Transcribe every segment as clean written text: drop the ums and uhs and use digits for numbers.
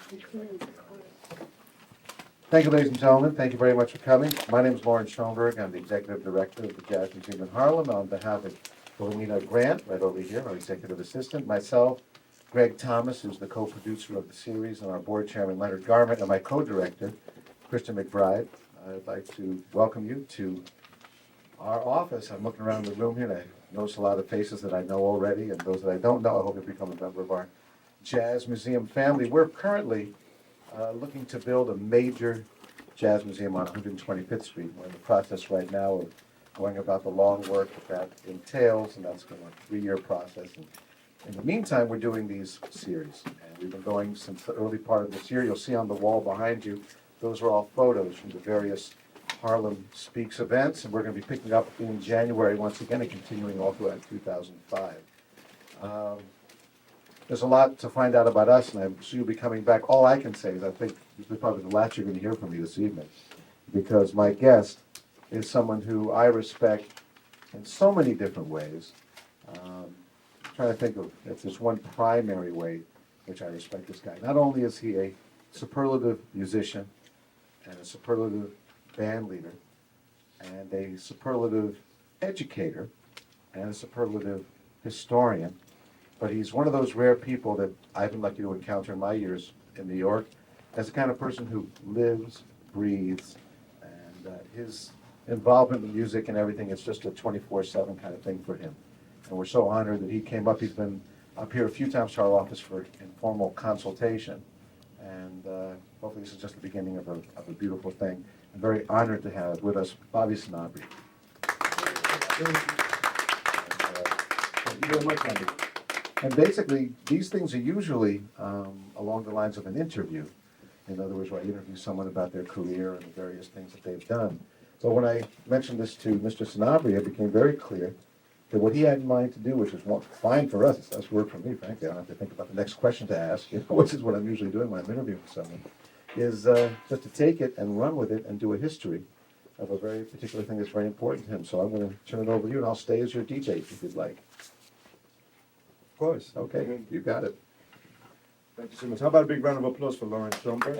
Thank you, ladies and gentlemen. Thank you very much for coming. My name is Loren Schoenberg. I'm the Executive Director of the Jazz Museum in Harlem. On behalf of Philomena Grant, right over here, our Executive Assistant, myself, Greg Thomas, who's the co-producer of the series, and our Board Chairman, Leonard Garment, and my co-director, Kristen McBride. I'd like to welcome you to our office. I'm looking around the room here, and I notice a lot of faces that I know already, and those that I don't know, I hope you become a member of our Jazz Museum family. We're currently looking to build a major jazz museum on 125th Street. We're in the process right now of going about the long work that entails, and that's going to be a 3-year process. And in the meantime, we're doing these series, and we've been going since the early part of this year. You'll see on the wall behind you, those are all photos from the various Harlem Speaks events, and we're going to be picking up in January once again and continuing all throughout 2005. There's a lot to find out about us, and I'm sure you'll be coming back. All I can say is I think this is probably the last you're going to hear from me this evening, because my guest is someone who I respect in so many different ways. I'm trying to think of if there's one primary way which I respect this guy. Not only is he a superlative musician and a superlative band leader and a superlative educator and a superlative historian, but he's one of those rare people that I've been lucky to encounter in my years in New York as the kind of person who lives, breathes, and his involvement in music and everything is just a 24/7 kind of thing for him. And we're so honored that he came up. He's been up here a few times to our office for informal consultation. And hopefully this is just the beginning of a beautiful thing. I'm very honored to have with us Bobby Sanabria. Thank you very much, Andy. And basically, these things are usually along the lines of an interview. In other words, where I interview someone about their career and the various things that they've done. But when I mentioned this to Mr. Sanabria, it became very clear that what he had in mind to do, which is fine for us, it's less work for me, frankly, I don't have to think about the next question to ask, which is what I'm usually doing when I'm interviewing someone, is just to take it and run with it and do a history of a very particular thing that's very important to him. So I'm going to turn it over to you, and I'll stay as your DJ if you'd like. Of course. Okay, you got it. Thank you so much. How about a big round of applause for Loren Schoenberg?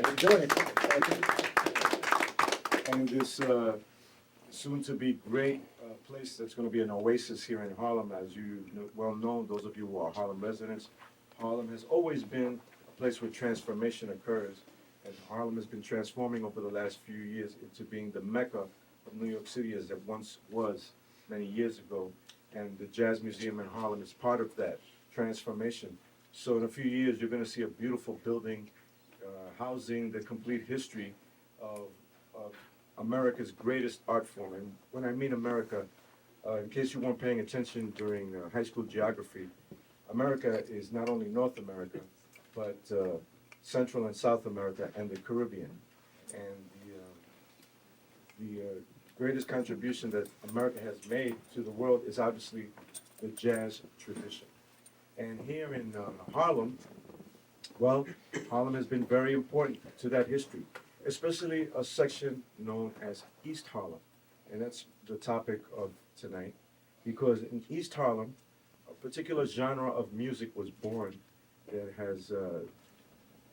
And this soon-to-be great place that's going to be an oasis here in Harlem. As you well know, those of you who are Harlem residents, Harlem has always been a place where transformation occurs. And Harlem has been transforming over the last few years into being the mecca of New York City as it once was many years ago. And the Jazz Museum in Harlem is part of that transformation. So in a few years, you're going to see a beautiful building housing the complete history of America's greatest art form. And when I mean America, in case you weren't paying attention during high school geography, America is not only North America, but Central and South America and the Caribbean. And the greatest contribution that America has made to the world is obviously the jazz tradition. And here in Harlem, well, Harlem has been very important to that history, especially a section known as East Harlem. And that's the topic of tonight, because in East Harlem, a particular genre of music was born that has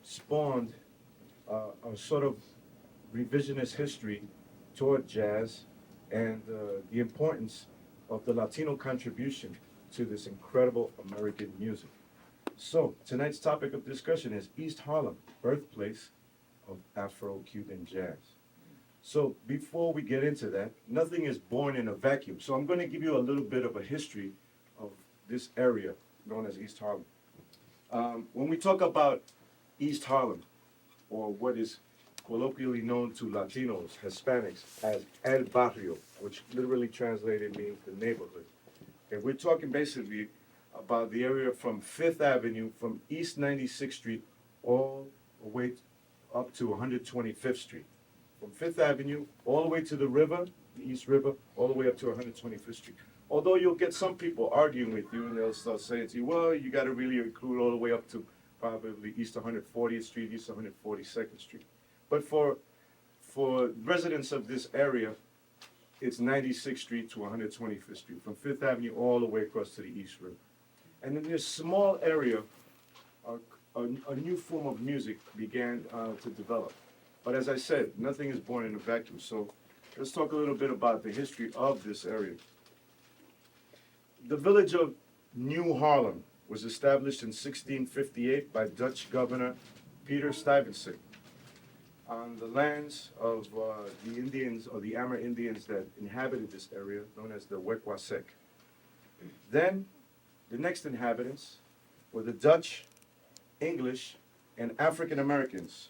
spawned a sort of revisionist history toward jazz and the importance of the Latino contribution to this incredible American music. So tonight's topic of discussion is East Harlem, birthplace of Afro-Cuban jazz. So before we get into that, nothing is born in a vacuum. So I'm going to give you a little bit of a history of this area known as East Harlem. When we talk about East Harlem, or what is colloquially known to Latinos, Hispanics, as El Barrio, which literally translated means the neighborhood. And we're talking basically about the area from 5th Avenue, from East 96th Street, all the way up to 125th Street. From 5th Avenue, all the way to the river, the East River, all the way up to 125th Street. Although you'll get some people arguing with you, and they'll start saying to you, well, you got to really include all the way up to probably East 140th Street, East 142nd Street. But for residents of this area, it's 96th Street to 125th Street, from 5th Avenue all the way across to the East River. And in this small area a new form of music began to develop. But as I said, nothing is born in a vacuum. So let's talk a little bit about the history of this area. The village of New Harlem was established in 1658 by Dutch governor Peter Stuyvesant on the lands of the Indians, or the Amerindians that inhabited this area, known as the Wecquaesec. Then, the next inhabitants were the Dutch, English, and African Americans,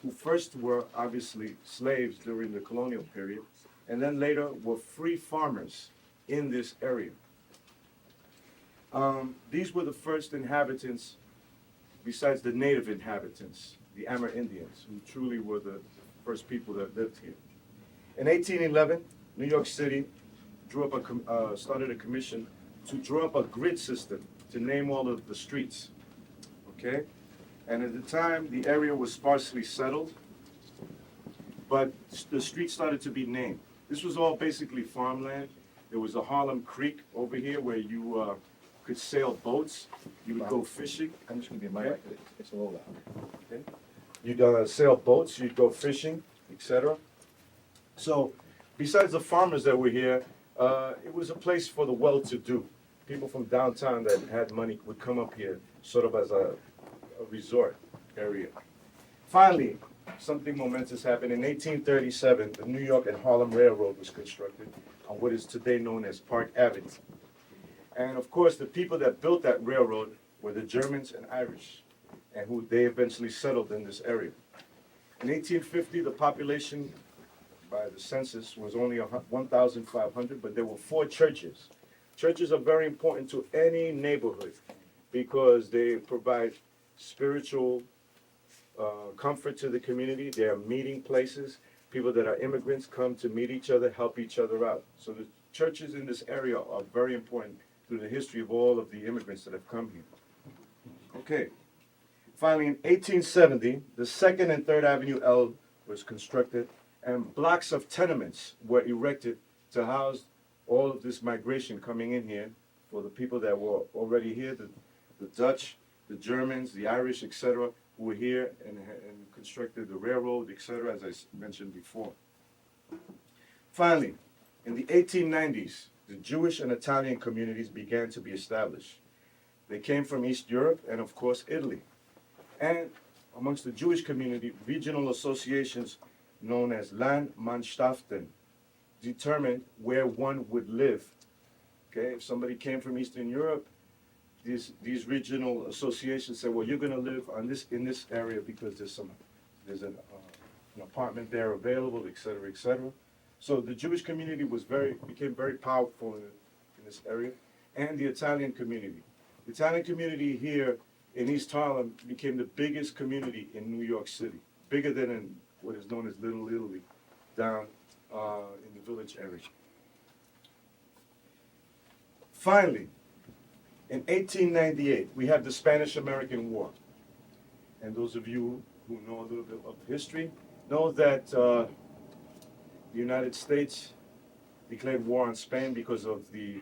who first were obviously slaves during the colonial period, and then later were free farmers in this area. These were the first inhabitants, besides the native inhabitants, the Amerindians, who truly were the first people that lived here. In 1811, New York City started a commission to draw up a grid system to name all of the streets, okay? And at the time, the area was sparsely settled, but the streets started to be named. This was all basically farmland. There was a Harlem Creek over here where you could sail boats. You would go fishing. I'm just gonna be in my Okay. mic, it's a little loud. Okay. You'd sail boats, you'd go fishing, etc. So, besides the farmers that were here, it was a place for the well-to-do. People from downtown that had money would come up here, sort of as a resort area. Finally, something momentous happened. In 1837, the New York and Harlem Railroad was constructed on what is today known as Park Avenue. And of course, the people that built that railroad were the Germans and Irish, and who they eventually settled in this area. In 1850, the population by the census was only 1,500, but there were 4 churches. Churches are very important to any neighborhood because they provide spiritual comfort to the community. They are meeting places. People that are immigrants come to meet each other, help each other out. So the churches in this area are very important through the history of all of the immigrants that have come here. Okay. Finally, in 1870, the 2nd and 3rd Avenue L was constructed, and blocks of tenements were erected to house all of this migration coming in here for the people that were already here, the Dutch, the Germans, the Irish, etc., who were here and constructed the railroad, etc., as I mentioned before. Finally, in the 1890s, the Jewish and Italian communities began to be established. They came from East Europe and, of course, Italy. And amongst the Jewish community, regional associations known as Landmannschaften determined where one would live. Okay, if somebody came from Eastern Europe, these regional associations said, well, you're going to live in this area because there's an apartment there available, et cetera, et cetera. So the Jewish community became very powerful in this area, and the Italian community. The Italian community here in East Harlem became the biggest community in New York City, bigger than in what is known as Little Italy, down in the village area. Finally, in 1898, we have the Spanish-American War. And those of you who know a little bit of history know that the United States declared war on Spain because of the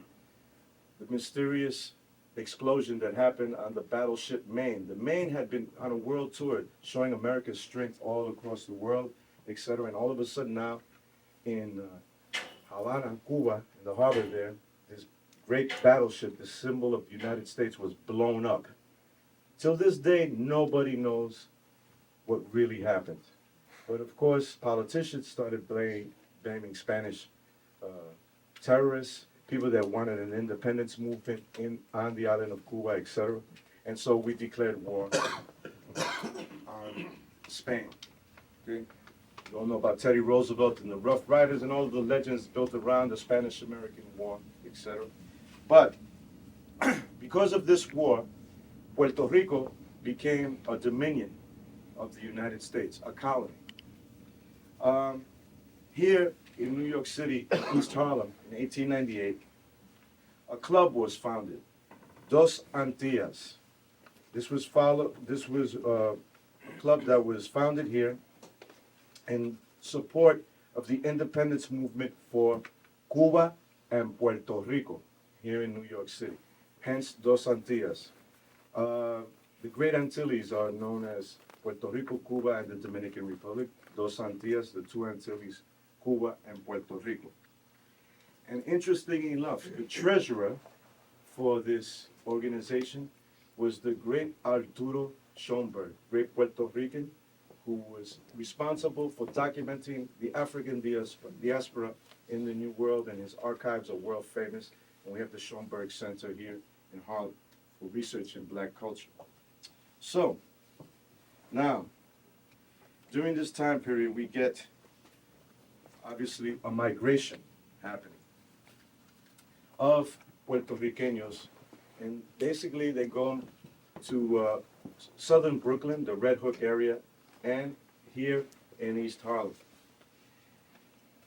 mysterious explosion that happened on the battleship Maine. The Maine had been on a world tour showing America's strength all across the world, etc. And all of a sudden now in Havana, Cuba, in the harbor there, this great battleship, the symbol of the United States, was blown up. Till this day, nobody knows what really happened. But of course, politicians started blaming Spanish terrorists, people that wanted an independence movement on the island of Cuba, etc. And so we declared war on Spain. Okay? You all know about Teddy Roosevelt and the Rough Riders and all of the legends built around the Spanish-American War, etc. But because of this war, Puerto Rico became a dominion of the United States, a colony. Here in New York City, East Harlem, in 1898, a club was founded, Dos Antillas. This was a club that was founded here in support of the independence movement for Cuba and Puerto Rico here in New York City. Hence, Dos Antillas. The Great Antilles are known as Puerto Rico, Cuba, and the Dominican Republic. Dos Antillas, the two Antilles, Cuba and Puerto Rico. And interestingly enough, the treasurer for this organization was the great Arturo Schoenberg, great Puerto Rican, who was responsible for documenting the African diaspora in the New World, and his archives are world famous. And we have the Schoenberg Center here in Harlem for research in black culture. So, now, during this time period, we get, obviously, a migration happening of Puerto Ricanos, and basically they go to southern Brooklyn, the Red Hook area, and here in East Harlem.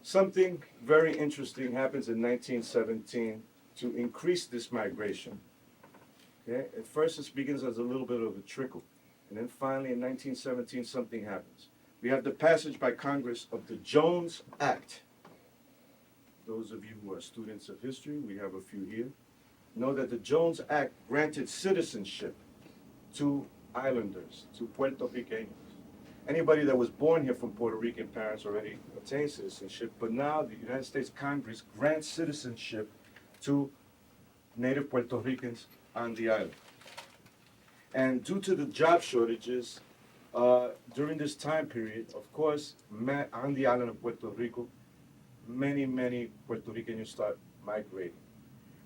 Something very interesting happens in 1917 to increase this migration. Okay? At first it begins as a little bit of a trickle, and then finally in 1917 something happens. We have the passage by Congress of the Jones Act. Those of you who are students of history, we have a few here, know that the Jones Act granted citizenship to islanders, to Puerto Ricanos. Anybody that was born here from Puerto Rican parents already obtained citizenship, but now the United States Congress grants citizenship to native Puerto Ricans on the island. And due to the job shortages, during this time period, of course, on the island of Puerto Rico, many Puerto Ricans start migrating.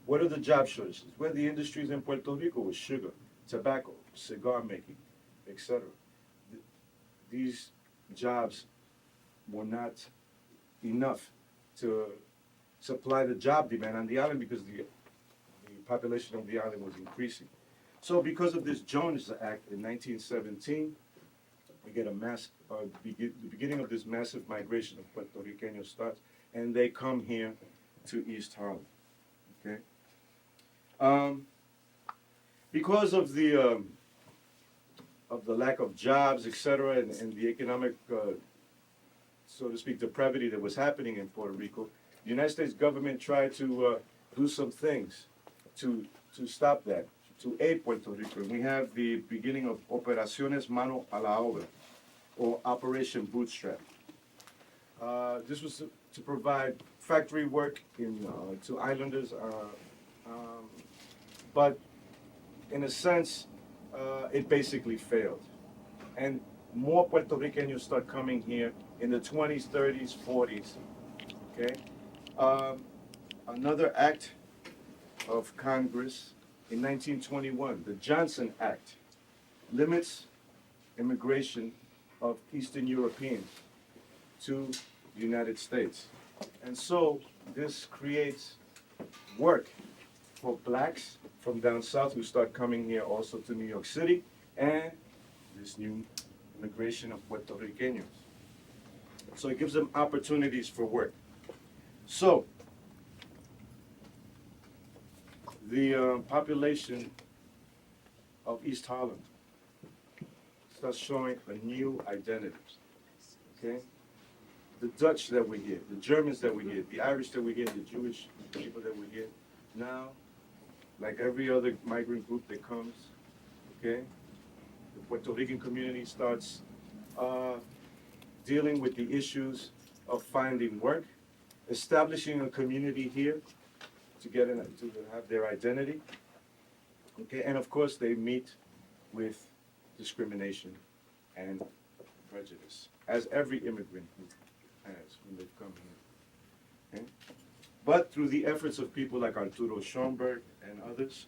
What are the job shortages? Well, the industries in Puerto Rico was sugar, tobacco, cigar making, etc. These jobs were not enough to supply the job demand on the island because the population of the island was increasing. So because of this Jones Act in 1917, we get the beginning of this massive migration of Puerto Ricanos starts, and they come here to East Harlem. Okay. Because of the lack of jobs, etc., and the economic, so to speak, depravity that was happening in Puerto Rico, the United States government tried to do some things to stop that, to aid Puerto Rico. And we have the beginning of Operaciones Mano a la Obra, or Operation Bootstrap. This was to provide factory work to islanders, but in a sense, it basically failed. And more Puerto Ricanos start coming here in the 20s, 30s, 40s, okay? Another act of Congress in 1921, the Johnson Act, limits immigration of Eastern Europeans to the United States. And so this creates work for blacks from down south who start coming here also to New York City, and this new immigration of Puerto Ricanos. So it gives them opportunities for work. So the population of East Harlem starts showing a new identity. Okay? The Dutch that we get, the Germans that we get, the Irish that we get, the Jewish people that we get, now, like every other migrant group that comes, okay, the Puerto Rican community starts dealing with the issues of finding work, establishing a community here to have their identity, okay, and of course they meet with discrimination and prejudice, as every immigrant group has when they've come here. Okay? But through the efforts of people like Arturo Schoenberg and others,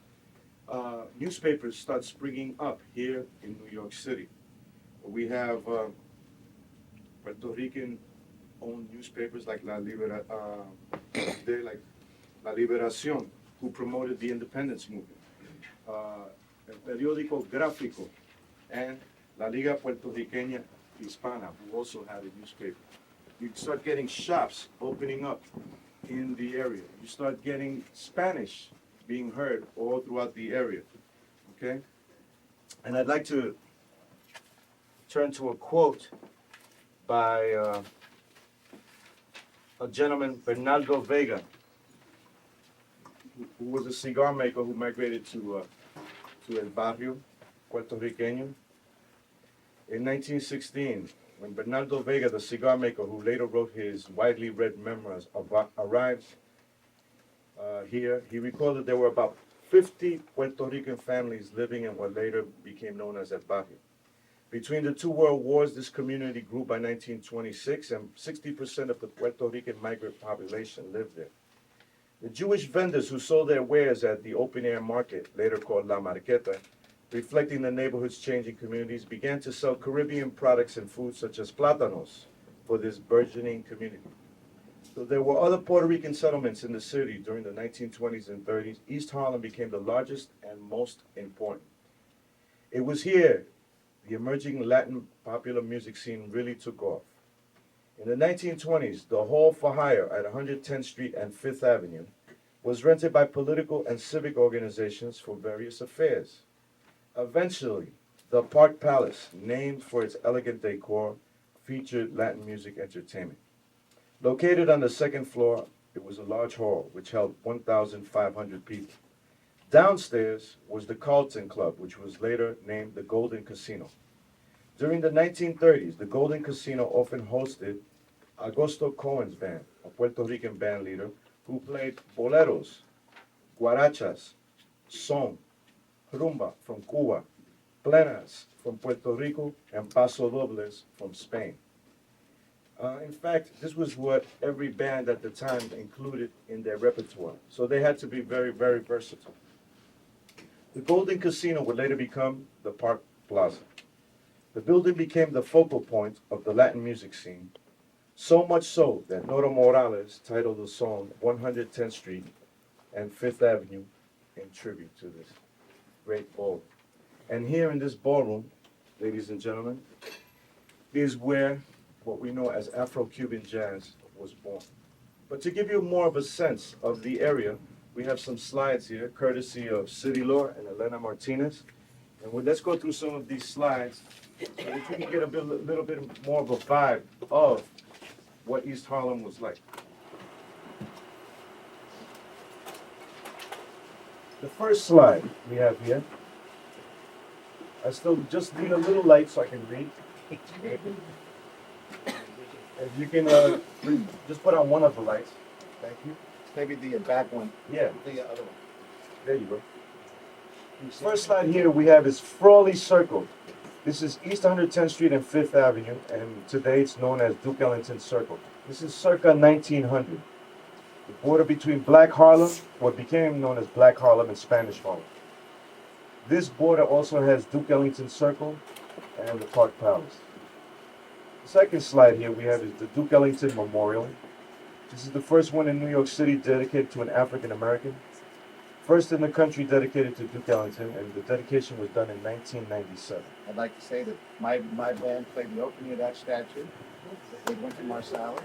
newspapers start springing up here in New York City. We have Puerto Rican-owned newspapers like La Liberación, who promoted the independence movement. El Periódico Gráfico and La Liga Puertorriqueña Hispana, who also had a newspaper. You start getting shops opening up in the area. You start getting Spanish being heard all throughout the area, okay? And I'd like to turn to a quote by a gentleman, Bernardo Vega, who was a cigar maker who migrated to El Barrio, Puertorriqueño. In 1916, when Bernardo Vega, the cigar maker who later wrote his widely read memoirs, arrived here, he recalled that there were about 50 Puerto Rican families living in what later became known as El Barrio. Between the two world wars, this community grew by 1926, and 60% of the Puerto Rican migrant population lived there. The Jewish vendors who sold their wares at the open-air market, later called La Marqueta, reflecting the neighborhood's changing communities, began to sell Caribbean products and foods such as plátanos for this burgeoning community. So there were other Puerto Rican settlements in the city during the 1920s and 30s. East Harlem became the largest and most important. It was here the emerging Latin popular music scene really took off. In the 1920s, the Hall for Hire at 110th Street and Fifth Avenue was rented by political and civic organizations for various affairs. Eventually, the Park Palace, named for its elegant decor, featured Latin music entertainment. Located on the second floor, it was a large hall which held 1,500 people. Downstairs was the Carlton Club, which was later named the Golden Casino. During the 1930s, the Golden Casino often hosted Augusto Cohen's band, a Puerto Rican band leader, who played boleros, guarachas, son, rumba from Cuba, plenas from Puerto Rico, and pasodobles from Spain. In fact, this was what every band at the time included in their repertoire, so they had to be very, very versatile. The Golden Casino would later become the Park Plaza. The building became the focal point of the Latin music scene, so much so that Nora Morales titled the song 110th Street and Fifth Avenue in tribute to this great ballroom. And here in this ballroom, ladies and gentlemen, is where what we know as Afro-Cuban jazz was born. But to give you more of a sense of the area, we have some slides here, courtesy of City Law and Elena Martinez. And let's go through some of these slides so that you can get a little bit more of a vibe of what East Harlem was like. The first slide we have here, I still just need a little light so I can read. If you can just put on one of the lights. Thank you. Maybe the back one. Yeah, The other one. there you go. First slide here we have is Frawley Circle. This is East 110th Street and Fifth Avenue, and today it's known as Duke Ellington Circle. This is circa 1900. The border between Black Harlem, what became known as Black Harlem and Spanish Harlem. This border also has Duke Ellington Circle and the Park Palace. The second slide here we have is the Duke Ellington Memorial. This is the first one in New York City dedicated to an African American. First in the country dedicated to Duke Ellington, and the dedication was done in 1997. I'd like to say that my band played the opening of that statue. They went to Marsalis.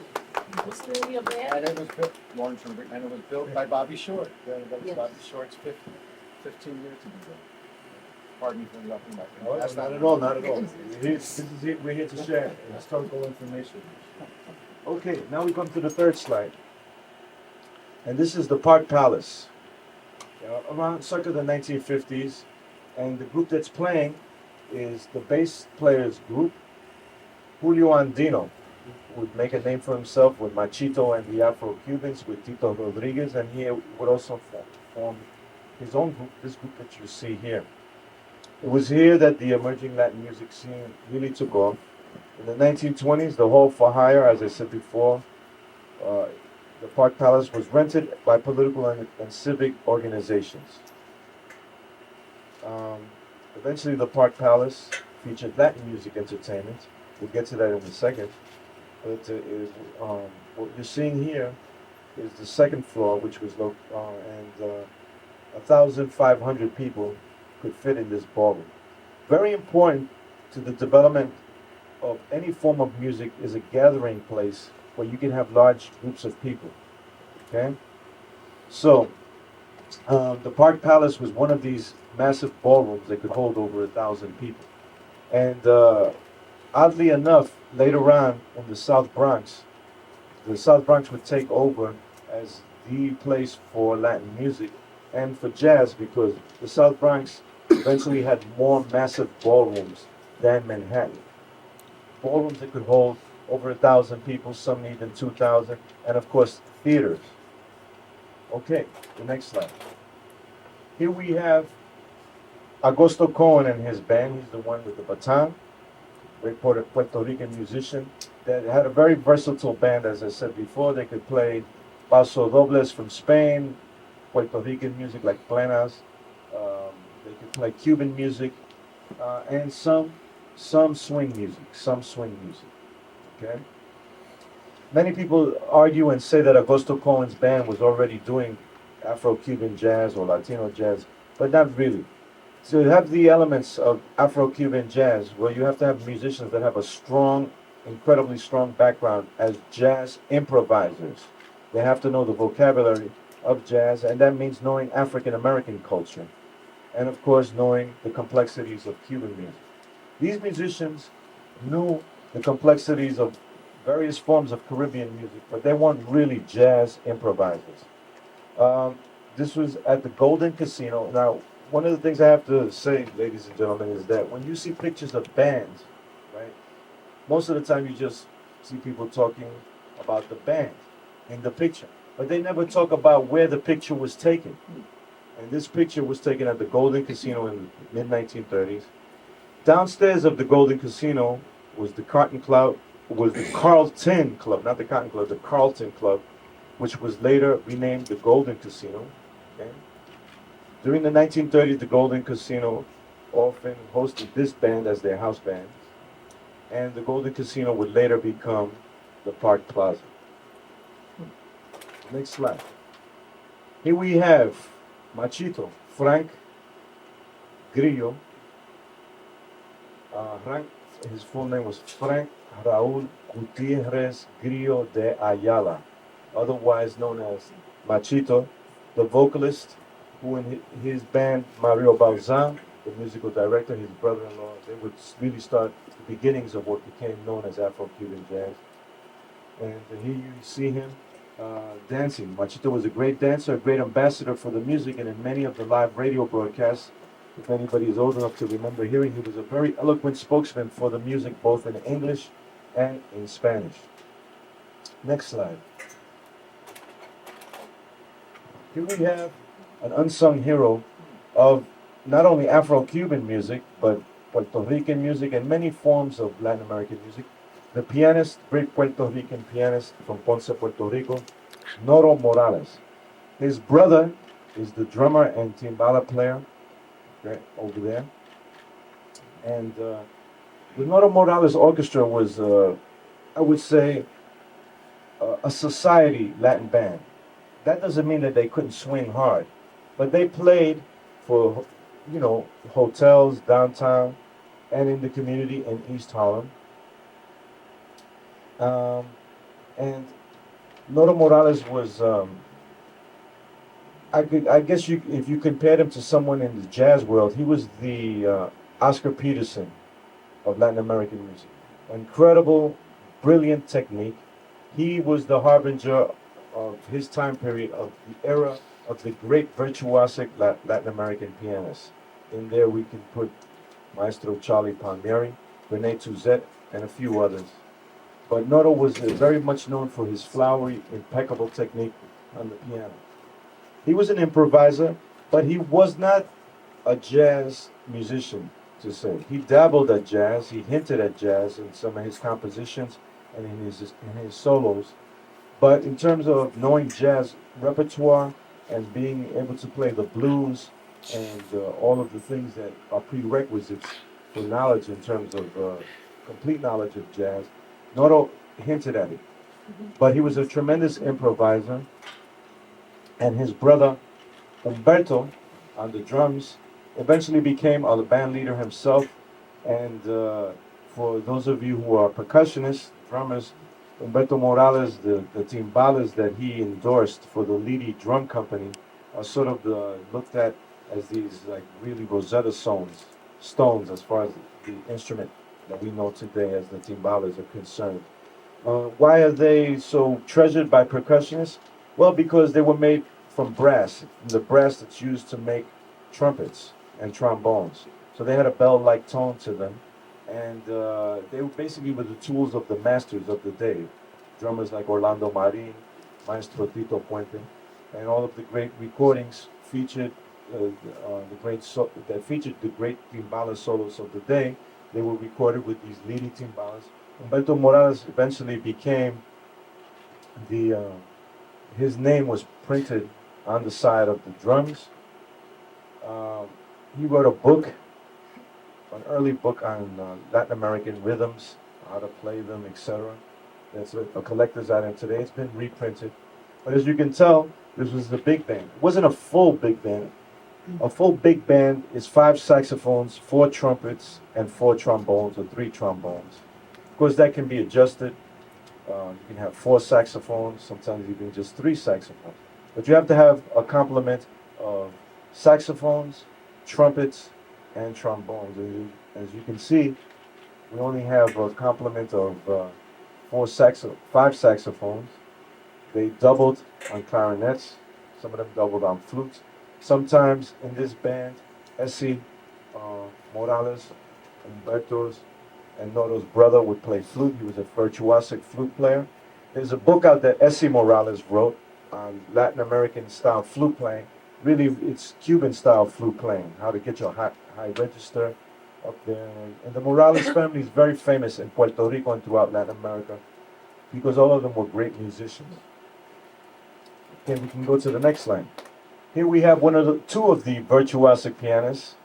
What's the name of your band? And it was built, Loren, and it was built by Bobby Short. That was Yes. Bobby Short's 15 years to be built. Pardon me for interrupting that. No, not at all, not at all. We're here to share historical information. Okay, now we come to the third slide. And this is the Park Palace. Around circa the 1950s. And the group that's playing is the bass players group, Julio Andino, who would make a name for himself with Machito and the Afro-Cubans, with Tito Rodriguez, and he would also form his own group, this group that you see here. It was here that the emerging Latin music scene really took off. In the 1920s, the Hall for Hire, as I said before, the Park Palace was rented by political and civic organizations. Eventually, the Park Palace featured Latin music entertainment. We'll get to that in a second. But what you're seeing here is the second floor, which was 1,500 people could fit in this ballroom. Very important to the development of any form of music is a gathering place where you can have large groups of people. Okay? So, the Park Palace was one of these massive ballrooms that could hold over 1,000 people. And oddly enough, later on in the South Bronx would take over as the place for Latin music and for jazz, because the South Bronx eventually had more massive ballrooms than Manhattan. Ballrooms that could hold over 1,000 people, some even 2,000, and of course theaters. Okay, the next slide. Here we have Augusto Cohen and his band. He's the one with the baton, great Puerto Rican musician that had a very versatile band, as I said before. They could play paso dobles from Spain, Puerto Rican music like plenas. They could play Cuban music and some swing music, Okay. Many people argue and say that Augusto Cohen's band was already doing Afro-Cuban jazz or Latino jazz, but not really. So you have the elements of Afro-Cuban jazz where you have to have musicians that have a strong, incredibly strong background as jazz improvisers. They have to know the vocabulary of jazz, and that means knowing African American culture, and of course knowing the complexities of Cuban music. These musicians knew the complexities of various forms of Caribbean music, but they weren't really jazz improvisers. Um, this was at the Golden Casino. Now, one of the things I have to say, ladies and gentlemen, is that when you see pictures of bands, right, most of the time you just see people talking about the band in the picture, but they never talk about where the picture was taken. And this picture was taken at the Golden Casino in the mid-1930s. Downstairs of the Golden Casino was the Carlton Club, not the Cotton Club, the Carlton Club, which was later renamed the Golden Casino. Okay? During the 1930s, the Golden Casino often hosted this band as their house band, and the Golden Casino would later become the Park Plaza. Next slide. Here we have Machito, Frank Grillo. His full name was Frank Raúl Gutiérrez Grillo de Ayala, otherwise known as Machito, the vocalist, who in his band, Mario Balzan, the musical director, his brother-in-law, they would really start the beginnings of what became known as Afro-Cuban jazz. And here you see him dancing. Machito was a great dancer, a great ambassador for the music, and in many of the live radio broadcasts, if anybody is old enough to remember hearing, he was a very eloquent spokesman for the music, both in English and in Spanish. Next slide. Here we have an unsung hero of not only Afro-Cuban music, but Puerto Rican music and many forms of Latin American music. The pianist, great Puerto Rican pianist from Ponce, Puerto Rico, Noro Morales. His brother is the drummer and timbala player, right over there. And the Noro Morales Orchestra was, I would say, a society Latin band. That doesn't mean that they couldn't swing hard, but they played for, hotels downtown and in the community in East Harlem. And Noro Morales was, I guess if you compared him to someone in the jazz world, he was the Oscar Peterson of Latin American music. Incredible, brilliant technique. He was the harbinger of his time period, of the era of the great virtuosic Latin American pianists. In there we can put Maestro Charlie Palmieri, Rene Touzet, and a few others. But Noro was very much known for his flowery, impeccable technique on the piano. He was an improviser, but he was not a jazz musician, to say. He dabbled at jazz, he hinted at jazz in some of his compositions and in his solos. But in terms of knowing jazz repertoire and being able to play the blues and all of the things that are prerequisites for knowledge in terms of complete knowledge of jazz, Noro hinted at it. But he was a tremendous improviser, and his brother Umberto on the drums eventually became a band leader himself. And for those of you who are percussionists, drummers, Umberto Morales, the timbales that he endorsed for the Lidi Drum Company are sort of looked at as these like really Rosetta stones as far as the instrument that we know today as the timbales are concerned. Why are they so treasured by percussionists? Well, because they were made from brass, the brass that's used to make trumpets. and trombones. So they had a bell-like tone to them, and they were basically were the tools of the masters of the day. Drummers like Orlando Marin, Maestro Tito Puente, and all of the great recordings featured that featured the great timbala solos of the day. They were recorded with these leading timbalas. Humberto Morales eventually became the his name was printed on the side of the drums. Uh, he wrote a book, an early book on Latin American rhythms, how to play them, etc. That's a collector's item today. It's been reprinted. But as you can tell, this was the big band. It wasn't a full big band. A full big band is 5 saxophones, 4 trumpets, and 4 trombones, or 3 trombones. Of course, that can be adjusted. You can have 4 saxophones, sometimes even just 3 saxophones. But you have to have a complement of saxophones, trumpets, and trombones. And as you can see, we only have a complement of 5 saxophones. They doubled on clarinets. Some of them doubled on flutes. Sometimes in this band, Essie Morales, Humberto's, and Noro's brother would play flute. He was a virtuosic flute player. There's a book out that Essie Morales wrote on Latin American style flute playing. Really, it's Cuban style flute playing, how to get your high register up there. And the Morales family is very famous in Puerto Rico and throughout Latin America because all of them were great musicians. Okay, we can go to the next line. Here we have two of the virtuosic pianists.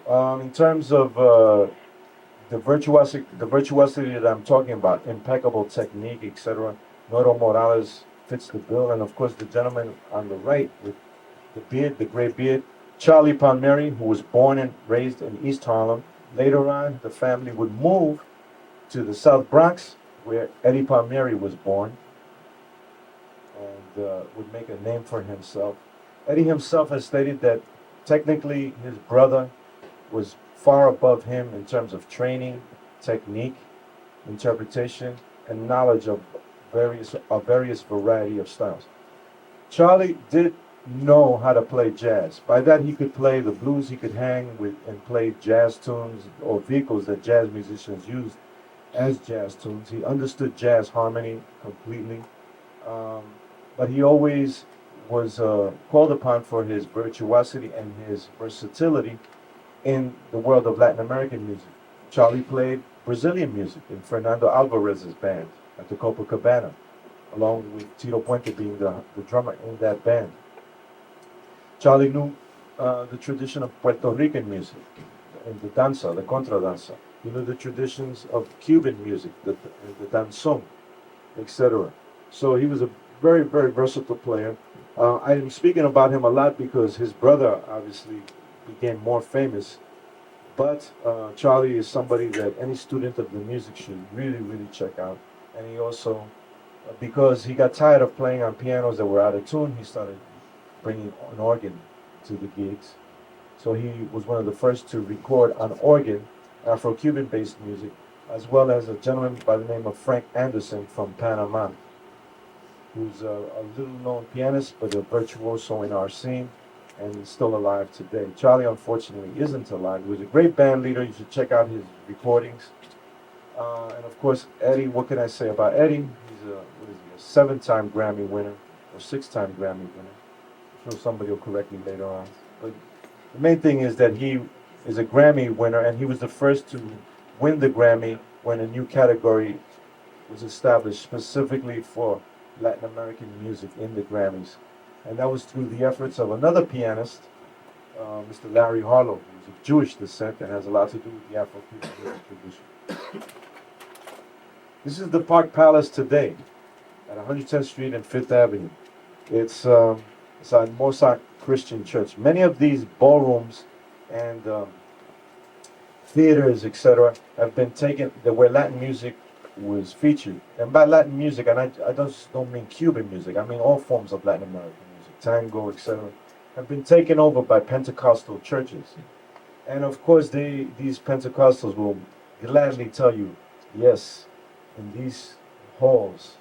In terms of the virtuosity that I'm talking about, impeccable technique, etc. Noro Morales fits the bill, and of course the gentleman on the right with the beard, the gray beard, Charlie Palmieri, who was born and raised in East Harlem. Later on, the family would move to the South Bronx, where Eddie Palmieri was born, and would make a name for himself. Eddie himself has stated that technically his brother was far above him in terms of training, technique, interpretation, and knowledge of various variety of styles. Charlie did know how to play jazz. By that he could play the blues, he could hang with and play jazz tunes or vehicles that jazz musicians used as jazz tunes. He understood jazz harmony completely, but he always was called upon for his virtuosity and his versatility in the world of Latin American music. Charlie played Brazilian music in Fernando Alvarez's band at the Copacabana, along with Tito Puente being the drummer in that band. Charlie knew the tradition of Puerto Rican music, and the danza, the contradanza. He knew the traditions of Cuban music, the danzón, etc. So he was a very, very versatile player. I am speaking about him a lot because his brother obviously became more famous. But Charlie is somebody that any student of the music should really, really check out. And he also, because he got tired of playing on pianos that were out of tune, he started bringing an organ to the gigs. So he was one of the first to record on organ Afro-Cuban based music, as well as a gentleman by the name of Frank Anderson from Panama, who's a little known pianist, but a virtuoso in our scene, and he's still alive today. Charlie, unfortunately, isn't alive. He was a great band leader. You should check out his recordings. And of course, Eddie, what can I say about Eddie? He's a 7-time Grammy winner, or 6-time Grammy winner. I'm sure somebody will correct me later on. But the main thing is that he is a Grammy winner, and he was the first to win the Grammy when a new category was established specifically for Latin American music in the Grammys. And that was through the efforts of another pianist, Mr. Larry Harlow, who's of Jewish descent and has a lot to do with the Afro-Cuban music tradition. This is the Park Palace today at 110th Street and 5th Avenue. It's a Mosaic Christian church. Many of these ballrooms and theaters, etc., have been taken where Latin music was featured. And by Latin music, and I don't mean Cuban music, I mean all forms of Latin American music, tango, etc., have been taken over by Pentecostal churches. And of course, these Pentecostals will gladly tell you, yes, in these halls,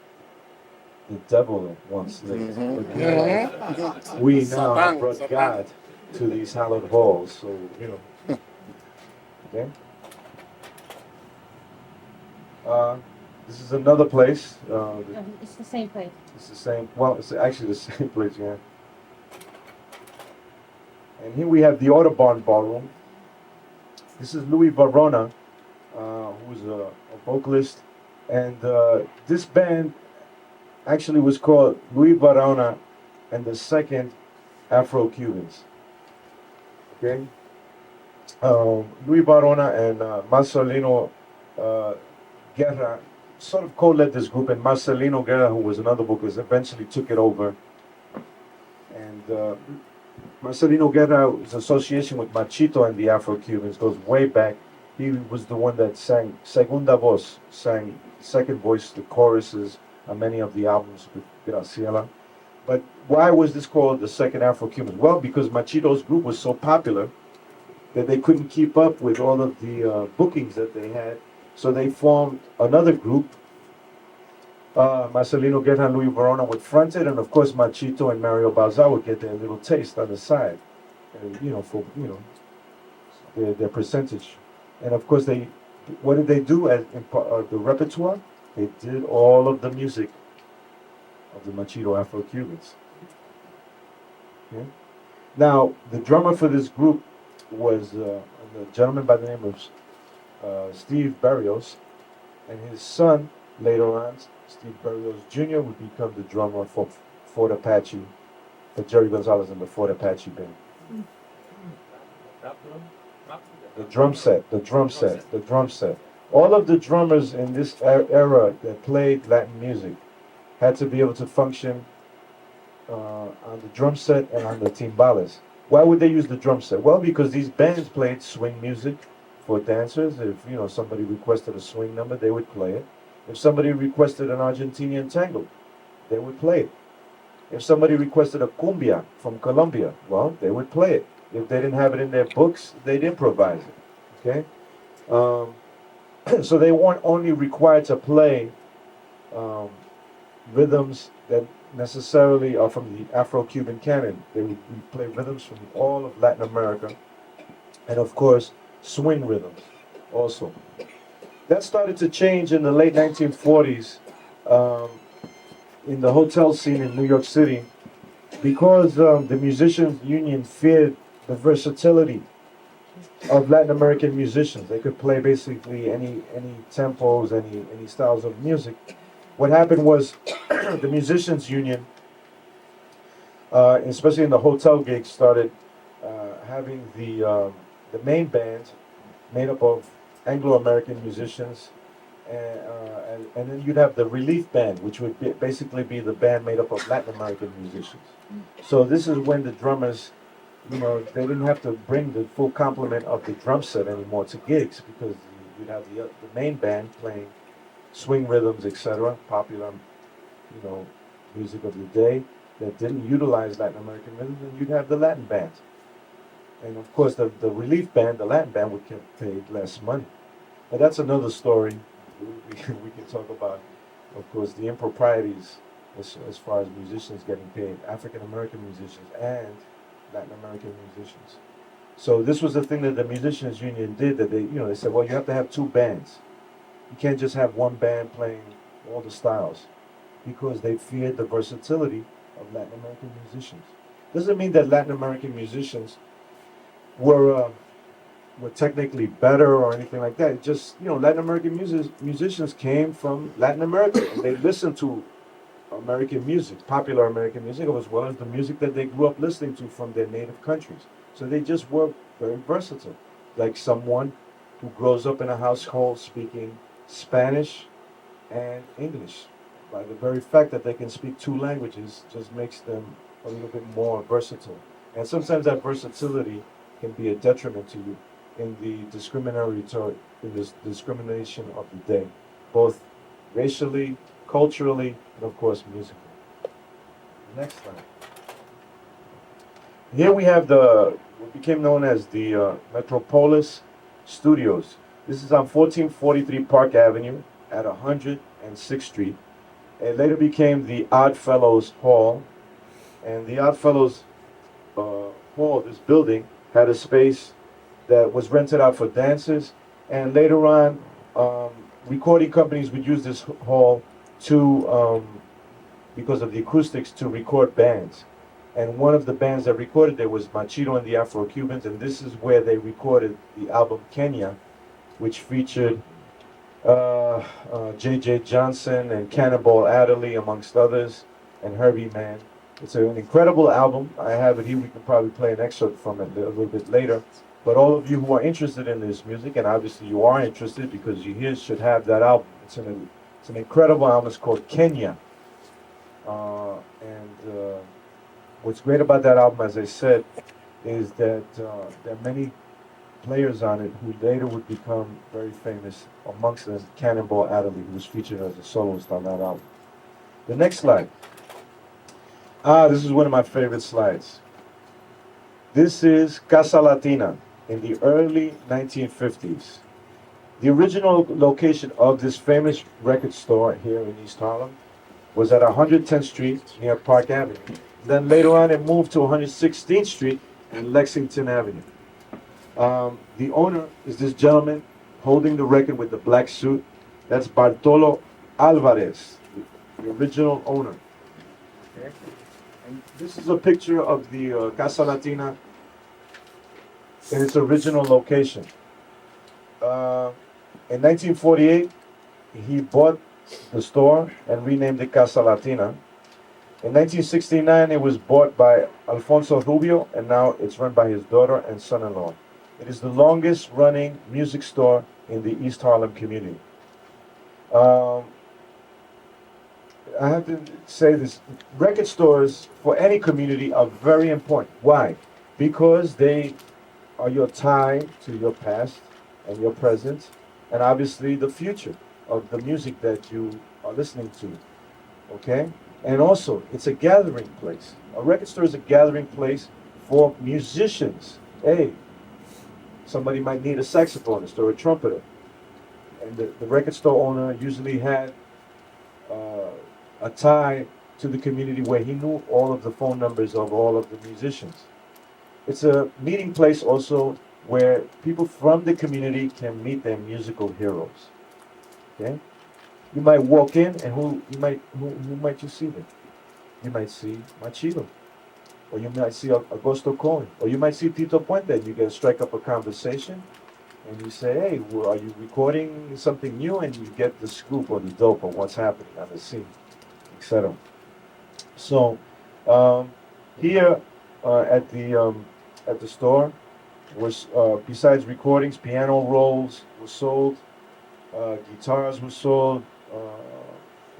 the devil once lived. But we now have brought God to these hallowed halls. So, you know. Okay. This is another place. It's the same place. It's the same. Well, it's actually the same place, yeah. And here we have the Audubon Ballroom. This is Louis Varona, who's a vocalist, and this band actually was called Louis Varona and the Second Afro-Cubans. Okay. Louis Varona and Marcelino Guerra sort of co-led this group, and Marcelino Guerra, who was another vocalist, eventually took it over. And Marcelino Guerra's association with Machito and the Afro-Cubans goes way back. He was the one that sang Segunda Voz, sang second voice, the choruses on many of the albums with Graciela. But why was this called the Second Afro-Cubans? Well, because Machito's group was so popular that they couldn't keep up with all of the bookings that they had. So they formed another group. Marcelino Guerra and Louis Verona would front it, and of course Machito and Mario Balza would get their little taste on the side, you know, for their percentage. And of course what did they do as in the repertoire? They did all of the music of the Machito Afro-Cubans. Okay? Now the drummer for this group was a gentleman by the name of Steve Barrios, and his son later on, Steve Barrios Jr., would become the drummer for Fort Apache, for Jerry Gonzalez and the Fort Apache band. The drum set. All of the drummers in this era that played Latin music had to be able to function on the drum set and on the timbales. Why would they use the drum set? Well, because these bands played swing music for dancers. If somebody requested a swing number, they would play it. If somebody requested an Argentinian tango, they would play it. If somebody requested a cumbia from Colombia, well, they would play it. If they didn't have it in their books, they'd improvise it. Okay? So they weren't only required to play rhythms that necessarily are from the Afro-Cuban canon. They would play rhythms from all of Latin America, and of course, swing rhythms also. That started to change in the late 1940s in the hotel scene in New York City, because the Musicians Union feared the versatility of Latin American musicians. They could play basically any tempos, any styles of music. What happened was the Musicians Union, especially in the hotel gigs, started having the main band made up of Anglo-American musicians, and then you'd have the relief band, which would basically be the band made up of Latin American musicians. So this is when the drummers, they didn't have to bring the full complement of the drum set anymore to gigs, because you'd have the main band playing swing rhythms, etc., popular, music of the day that didn't utilize Latin American rhythms, and you'd have the Latin band. And of course, the relief band, the Latin band, would get paid less money. But that's another story. We can talk about, of course, the improprieties as far as musicians getting paid, African American musicians and Latin American musicians. So this was the thing that the Musicians Union did, that they said, well, you have to have two bands. You can't just have one band playing all the styles, because they feared the versatility of Latin American musicians. Doesn't mean that Latin American musicians were technically better or anything like that. It just, Latin American musicians came from Latin America, and they listened to American music, popular American music, as well as the music that they grew up listening to from their native countries. So they just were very versatile. Like someone who grows up in a household speaking Spanish and English. By the very fact that they can speak two languages just makes them a little bit more versatile. And sometimes that versatility can be a detriment to you in the discrimination of the day, both racially, culturally, and of course musically. Next slide. Here we have what became known as the Metropolis Studios. This is on 1443 Park Avenue at 106th Street. It later became the Odd Fellows Hall, and the Odd Fellows hall, this building, had a space that was rented out for dances, and later on, recording companies would use this hall to, because of the acoustics, to record bands. And one of the bands that recorded there was Machito and the Afro-Cubans, and this is where they recorded the album Kenya, which featured J.J. Johnson and Cannonball Adderley, amongst others, and Herbie Mann. It's an incredible album. I have it here. We can probably play an excerpt from it a little bit later. But all of you who are interested in this music, and obviously you are interested because you here should have that album. It's an incredible album. It's called Kenya. What's great about that album, as I said, is that there are many players on it who later would become very famous, amongst them Cannonball Adderley, who was featured as a soloist on that album. The next slide. This is one of my favorite slides. This is Casa Latina in the early 1950s. The original location of this famous record store here in East Harlem was at 110th Street near Park Avenue. Then later on it moved to 116th Street and Lexington Avenue. The owner is this gentleman holding the record with the black suit. That's Bartolo Alvarez, the original owner. Okay. And this is a picture of the Casa Latina in its original location. In 1948, he bought the store and renamed it Casa Latina. In 1969, it was bought by Alfonso Rubio, and now it's run by his daughter and son-in-law. It is the longest running music store in the East Harlem community. I have to say this, record stores for any community are very important. Why? Because they are your tie to your past and your present, and obviously the future of the music that you are listening to, okay? And also, it's a gathering place. A record store is a gathering place for musicians. Hey, somebody might need a saxophonist or a trumpeter. And the record store owner usually had a tie to the community where he knew all of the phone numbers of all of the musicians. It's a meeting place also where people from the community can meet their musical heroes. Okay? You might walk in and who might you see there? You might see Machito. Or you might see Augusto Cohen. Or you might see Tito Puente, and you can strike up a conversation and you say, hey, well, are you recording something new? And you get the scoop or the dope of what's happening on the scene, etc. So here at the store was besides recordings, piano rolls were sold, guitars were sold.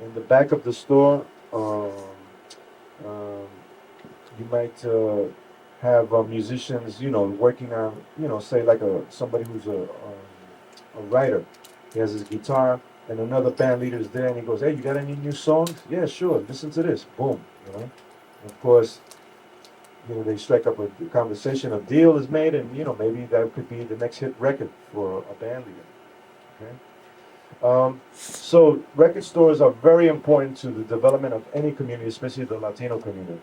In the back of the store, you might have musicians, working on, say like somebody who's a writer. He has his guitar, and another band leader is there, and he goes, "Hey, you got any new songs? Yeah, sure. Listen to this." Boom, Of course, they strike up a conversation. A deal is made, and maybe that could be the next hit record for a band leader. Okay. So record stores are very important to the development of any community, especially the Latino community.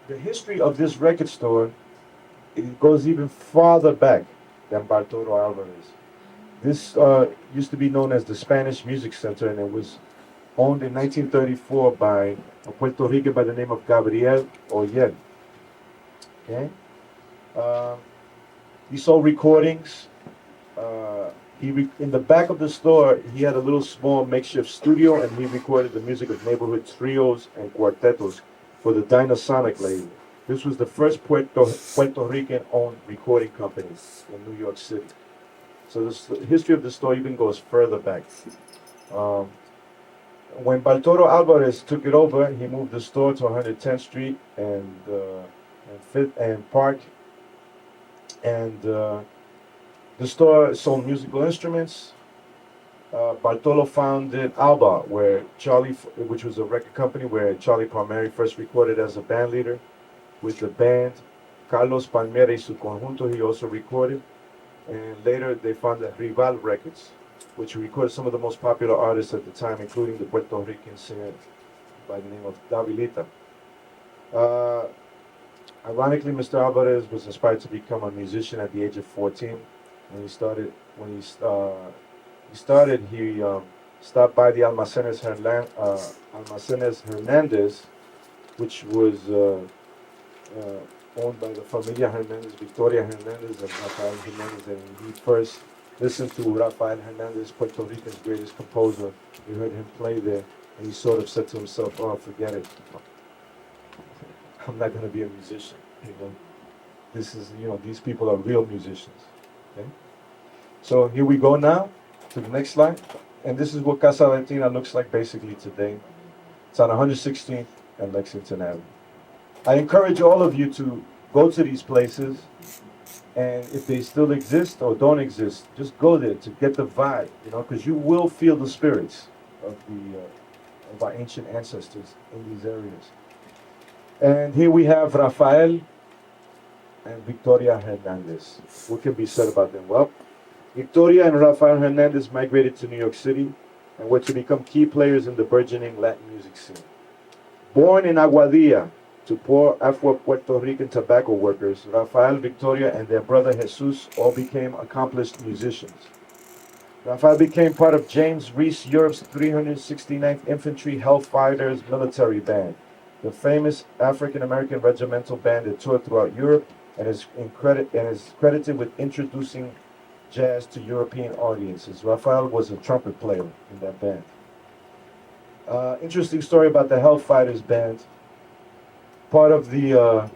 The history of this record store, it goes even farther back than Bartolo Alvarez. This used to be known as the Spanish Music Center, and it was owned in 1934 by a Puerto Rican by the name of Gabriel Oyer. Okay? He sold recordings. In the back of the store, he had a little small makeshift studio, and he recorded the music of neighborhood trios and cuartetos for the Dynasonic label. This was the first Puerto Rican-owned recording company in New York City. So the history of the store even goes further back. When Bartolo Alvarez took it over, he moved the store to 110th Street and Fifth and Park, and the store sold musical instruments. Bartolo founded Alba, which was a record company where Charlie Palmieri first recorded as a band leader with the band. Carlos Palmieri y su conjunto, he also recorded. And later they founded Rival Records, which recorded some of the most popular artists at the time, including the Puerto Rican singer by the name of Davilita. Uh, Ironically, Mr. Alvarez was inspired to become a musician at the age of 14. When he started, he stopped by the Almacenes Hernandez, which was owned by the Familia Hernandez, Victoria Hernandez, and Rafael Hernandez. And he first listened to Rafael Hernandez, Puerto Rico's greatest composer. He heard him play there, and he sort of said to himself, "Oh, forget it. I'm not going to be a musician. You know, these people are real musicians." Okay. So here we go now to the next slide, and this is what Casa Valentina looks like basically today. It's on 116th and Lexington Avenue. I encourage all of you to go to these places, and if they still exist or don't exist, just go there to get the vibe, because you will feel the spirits of our ancient ancestors in these areas. And here we have Rafael and Victoria Hernandez. What can be said about them? Well, Victoria and Rafael Hernandez migrated to New York City and were to become key players in the burgeoning Latin music scene. Born in Aguadilla to poor Afro-Puerto Rican tobacco workers, Rafael, Victoria, and their brother Jesus all became accomplished musicians. Rafael became part of James Reese Europe's 369th Infantry Hellfighters military band, the famous African-American regimental band that toured throughout Europe and is credited with introducing jazz to European audiences. Rafael was a trumpet player in that band. Interesting story about the Hellfighters band. Part of the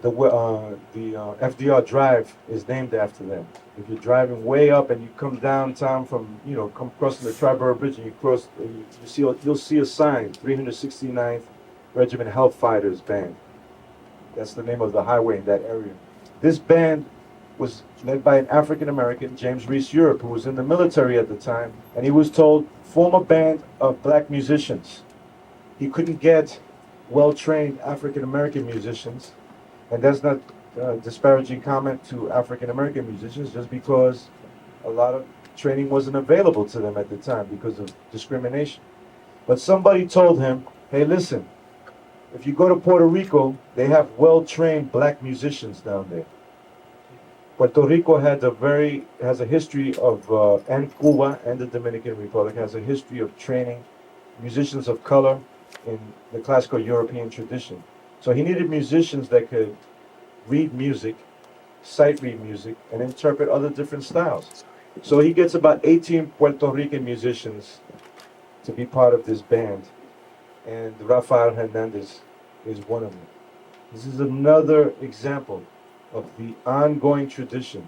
FDR Drive is named after them. If you're driving way up and you come downtown from, come crossing the Triborough Bridge and you cross, you'll see a sign, 369th Regiment Hellfighters Band. That's the name of the highway in that area. This band was led by an African American, James Reese Europe, who was in the military at the time, and he was told, form a band of black musicians. He couldn't get well-trained African American musicians, and that's not a disparaging comment to African American musicians, just because a lot of training wasn't available to them at the time because of discrimination. But somebody told him, hey, listen, if you go to Puerto Rico, they have well-trained black musicians down there. Puerto Rico has a history of, and Cuba and the Dominican Republic has a history of training musicians of color in the classical European tradition. So he needed musicians that could read music, sight read music, and interpret other different styles. So he gets about 18 Puerto Rican musicians to be part of this band, and Rafael Hernandez is one of them. This is another example of the ongoing tradition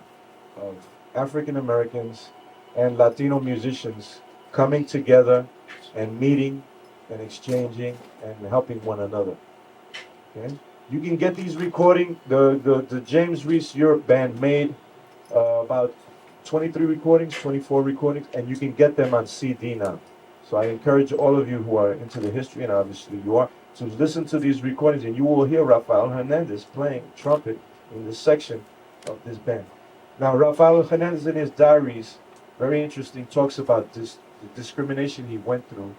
of African Americans and Latino musicians coming together and meeting and exchanging and helping one another. Okay? You can get these recordings. The James Reese Europe band made about 23 recordings, 24 recordings, and you can get them on CD now. So I encourage all of you who are into the history, and obviously you are, to listen to these recordings, and you will hear Rafael Hernandez playing trumpet in this section of this band. Now, Rafael Hernandez in his diaries, very interesting, talks about the discrimination he went through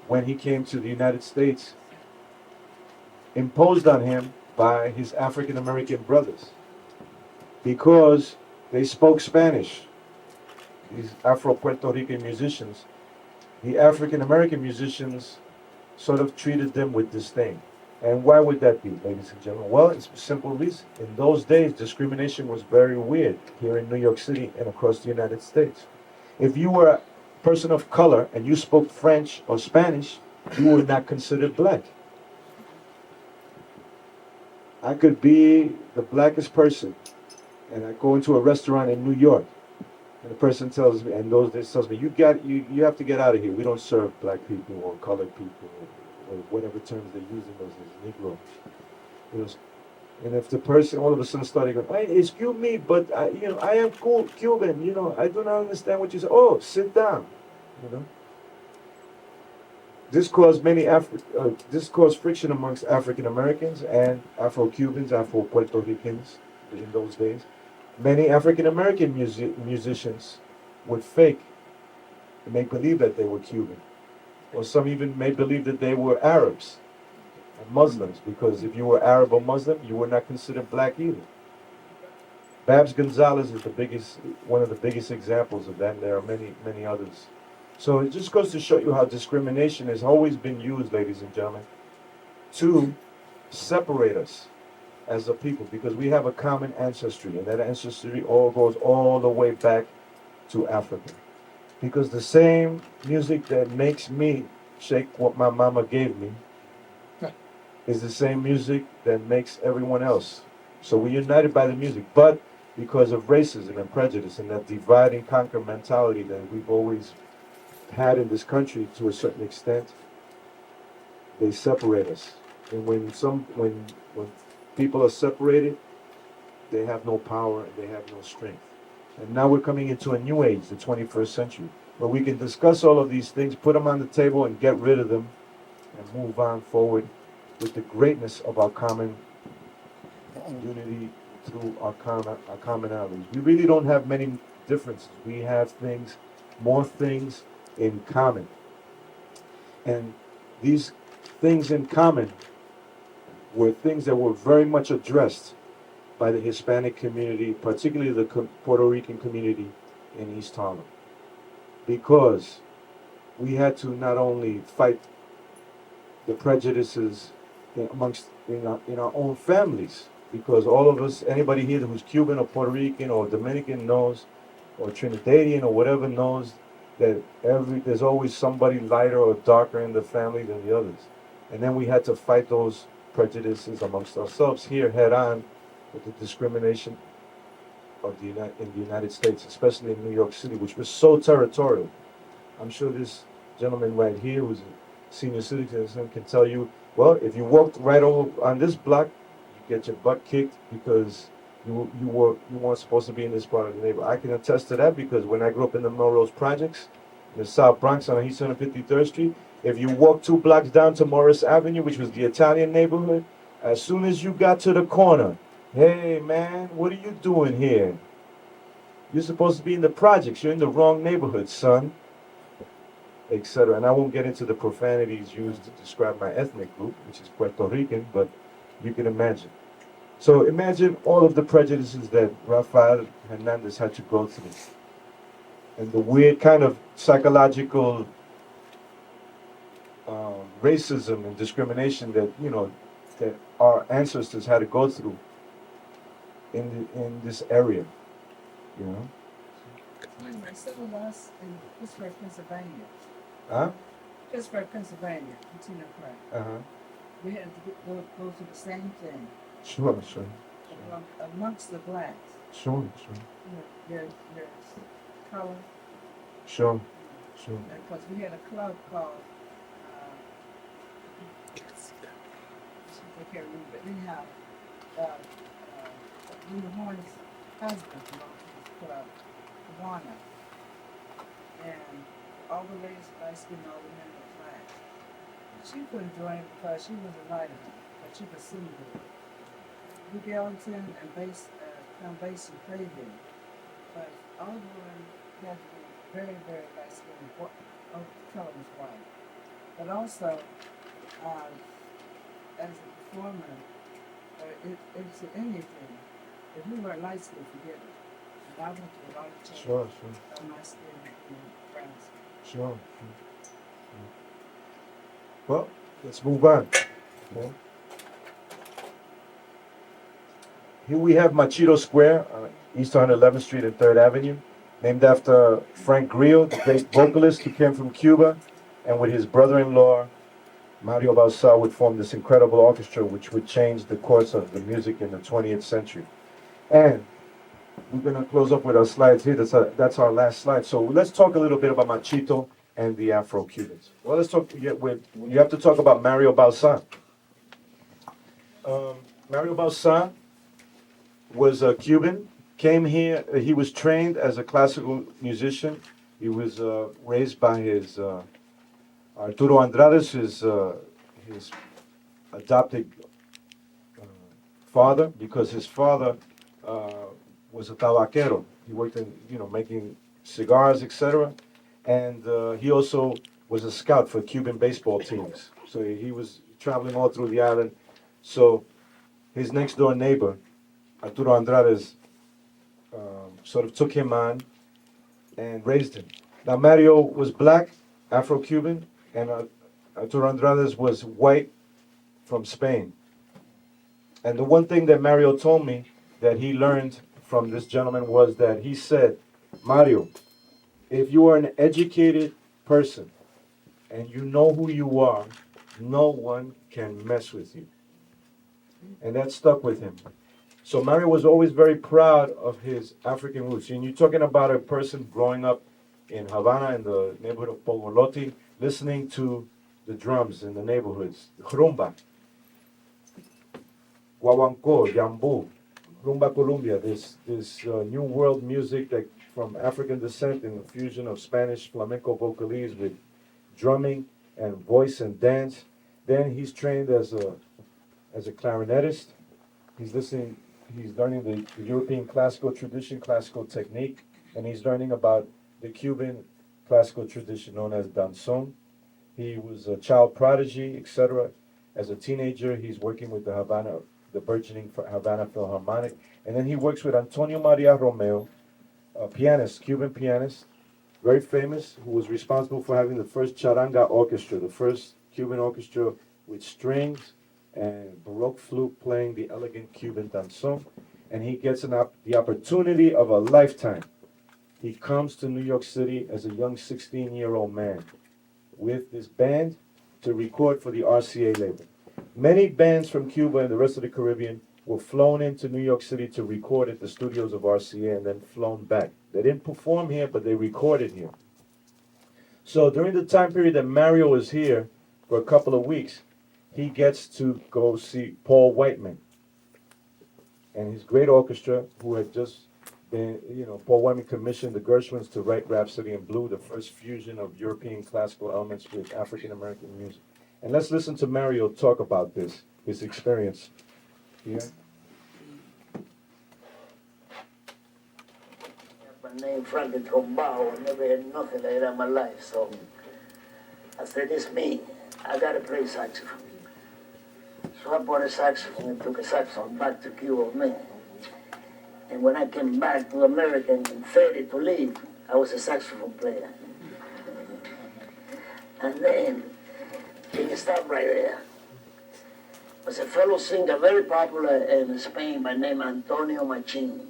when he came to the United States, imposed on him by his African American brothers, because they spoke Spanish. These Afro-Puerto Rican musicians, the African American musicians sort of treated them with disdain. And why would that be, ladies and gentlemen? Well, it's a simple reason. In those days, discrimination was very weird here in New York City and across the United States. If you were a person of color and you spoke French or Spanish, you were not considered black. I could be the blackest person, and I go into a restaurant in New York, and the person tells me, and those days tells me, you have to get out of here. We don't serve black people or colored people or whatever terms they use in those days, Negro. And if the person all of a sudden started going, hey, excuse me, but I am Cuban. I do not understand what you say. Oh, sit down. This caused friction amongst African Americans and Afro-Cubans, Afro-Puerto Ricans in those days. Many African American musicians would fake and make believe that they were Cuban, or some even made believe that they were Arabs. and Muslims, because if you were Arab or Muslim, you were not considered black either. Babs Gonzalez is the biggest, one of the biggest examples of that, and there are many, many others. So it just goes to show you how discrimination has always been used, ladies and gentlemen, to separate us as a people, because we have a common ancestry, and that ancestry all goes all the way back to Africa. Because the same music that makes me shake what my mama gave me is the same music that makes everyone else. So we're united by the music, but because of racism and prejudice and that divide and conquer mentality that we've always had in this country to a certain extent, they separate us. And when people are separated, they have no power and they have no strength. And now we're coming into a new age, the 21st century, where we can discuss all of these things, put them on the table and get rid of them and move on forward with the greatness of our common unity through our commonalities. We really don't have many differences. We have more things in common. And these things in common were things that were very much addressed by the Hispanic community, particularly the Puerto Rican community in East Harlem. Because we had to not only fight the prejudices in our own families, because all of us, anybody here who's Cuban or Puerto Rican or Dominican knows, or Trinidadian or whatever knows that there's always somebody lighter or darker in the family than the others. And then we had to fight those prejudices amongst ourselves here head on with the discrimination of in the United States, especially in New York City, which was so territorial. I'm sure this gentleman right here, who's a senior citizen, can tell you, well, if you walked right over on this block, you get your butt kicked because you weren't supposed to be in this part of the neighborhood. I can attest to that because when I grew up in the Melrose Projects, in the South Bronx on East 153rd Street, if you walk 2 blocks down to Morris Avenue, which was the Italian neighborhood, as soon as you got to the corner, hey man, what are you doing here? You're supposed to be in the projects. You're in the wrong neighborhood, son, etc. And I won't get into the profanities used to describe my ethnic group, which is Puerto Rican, but you can imagine. So imagine all of the prejudices that Rafael Hernandez had to go through, and the weird kind of psychological racism and discrimination that that our ancestors had to go through in this area, Some of us in Pittsburgh, Pennsylvania. Huh? Pittsburgh, Pennsylvania, Latino Crack. We had to go through the same thing. Sure. Amongst the blacks. Sure. There's color. Sure. Because we had a club called, I can't remember, but anyhow, Lena Horne's husband belonged to this club, Tawana. And all the ladies were light skinned, all the men were black. She couldn't join it because she was a lighter, but she could see it. Duke Ellington and Count Basie played there. But all the women had to be very, very light skinned. Oh, the color was white. But also, as a performer, it's anything. If we were light skinned, forget it. And I went to a lot of churches. Sure. On my skin and brown skin. Sure. Well, let's move on. Okay. Here we have Machito Square, East 111th Street and 3rd Avenue, named after Frank Grillo, the great vocalist who came from Cuba, and with his brother-in-law, Mario Balsal, would form this incredible orchestra which would change the course of the music in the 20th century. And we're going to close up with our slides here. That's our last slide. So let's talk a little bit about Machito and the Afro-Cubans. Well, let's talk. You have to talk about Mario Balsal. Mario Balsal was a Cuban, came here, he was trained as a classical musician. He was raised by his, Arturo Andrades, his adopted father, because his father was a tabaquero. He worked in, making cigars, etc. And he also was a scout for Cuban baseball teams. So he was traveling all through the island. So his next door neighbor, Arturo Andrades, sort of took him on and raised him. Now Mario was black, Afro-Cuban, and Arturo Andrades was white from Spain. And the one thing that Mario told me that he learned from this gentleman was that he said, Mario, if you are an educated person and you know who you are, no one can mess with you. And that stuck with him. So Mario was always very proud of his African roots. And you're talking about a person growing up in Havana, in the neighborhood of Pogolotti, listening to the drums in the neighborhoods, rumba, guaguancó, yambú, rumba Colombia, this new world music that from African descent in the fusion of Spanish flamenco vocalese with drumming and voice and dance. Then he's trained as a clarinetist. He's learning the European classical tradition, classical technique, and he's learning about the Cuban classical tradition known as danzón. He was a child prodigy, etc. As a teenager, he's working with the burgeoning Havana Philharmonic. And then he works with Antonio Maria Romeo, a pianist, Cuban pianist, very famous, who was responsible for having the first charanga orchestra, the first Cuban orchestra with strings and Baroque flute playing the elegant Cuban danzón. And he gets the opportunity of a lifetime. He comes to New York City as a young 16-year-old man with this band to record for the RCA label. Many bands from Cuba and the rest of the Caribbean were flown into New York City to record at the studios of RCA and then flown back. They didn't perform here, but they recorded here. So during the time period that Mario was here for a couple of weeks, he gets to go see Paul Whiteman and his great orchestra, who had just been, Paul Whiteman commissioned the Gershwins to write Rhapsody in Blue, the first fusion of European classical elements with African American music. And let's listen to Mario talk about this, his experience here. My name Frankie Trombao. I never had nothing like that in my life. So I said, it's me. I gotta play saxophone. So I bought a saxophone and took a saxophone back to Cuba with me. And when I came back to America and 30 to leave, I was a saxophone player. And then, you can stop right there. Was a fellow singer very popular in Spain by name Antonio Machín.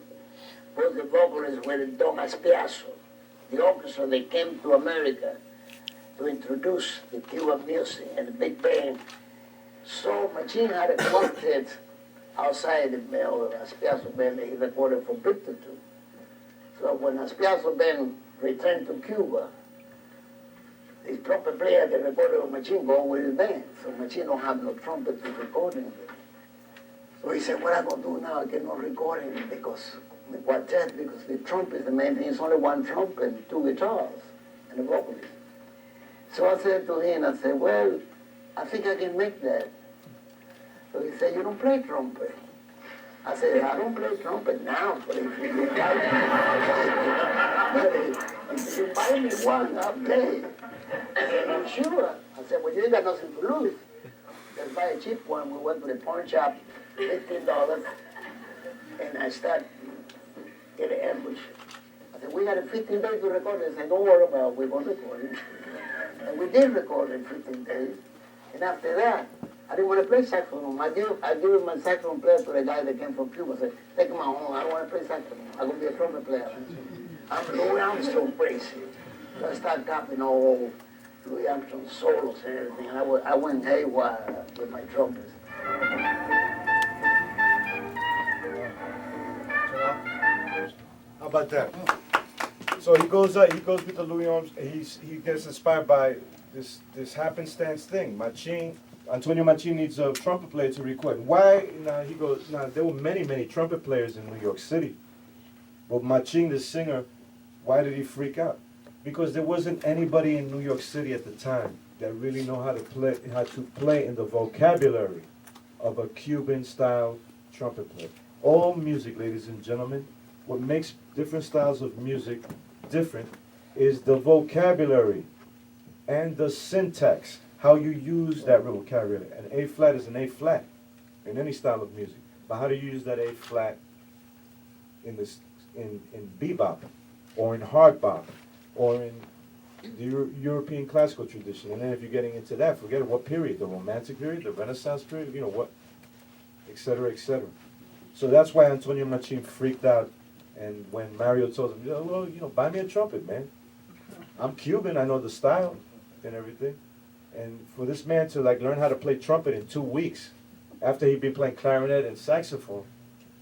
Was the vocalist with Don Aspiazo, the orchestra that came to America to introduce the Cuban music and the big band. So Machín had a quartet outside the Aspiazo band that he recorded for Victor too. So when Aspiazo band returned to Cuba, the trumpet player that recorded with Machín go with his band. So Machín don't have no trumpet to record him with. So he said, what am I going to do now? I cannot record him because the quartet, because the trumpet, the main thing is only one trumpet and two guitars and a vocalist. So I said to him, I said, well, I think I can make that. So he said, you don't play trumpet. I said, I don't play trumpet now, but if you buy me one, I'll play. I said, I'm sure. I said, well, you ain't got nothing to lose. Just buy a cheap one. We went to the pawn shop, $15, and I started getting ambush. I said, we got a 15 days to record it. I said, don't worry about it, we're going to record it. And we did record it in 15 days. And after that, I didn't want to play saxophone. I gave my saxophone player to the guy that came from Cuba. I said, take him out home. I don't want to play saxophone. I'm going to be a trumpet player. I'm Louis Armstrong crazy. So I started copying all Louis Armstrong solos and everything. And I went haywire with my trumpets. How about that? So he goes with the Louis Armstrong. He gets inspired by this happenstance thing. Antonio Machín needs a trumpet player to record. Why? Now he goes. Now there were many trumpet players in New York City, but Machín, the singer, why did he freak out? Because there wasn't anybody in New York City at the time that really know how to play in the vocabulary of a Cuban-style trumpet player. All music, ladies and gentlemen, what makes different styles of music different is the vocabulary and the syntax. how you use that real carrier. An A flat is an A flat in any style of music. But how do you use that A flat in bebop, or in hard bop, or in the European classical tradition? And then if you're getting into that, forget it, what period? The Romantic period, the Renaissance period, you know what, et cetera, et cetera. So that's why Antonio Machín freaked out, and when Mario told him, well, you know, buy me a trumpet, man. I'm Cuban, I know the style and everything. And for this man to like learn how to play trumpet in 2 weeks, after he'd been playing clarinet and saxophone,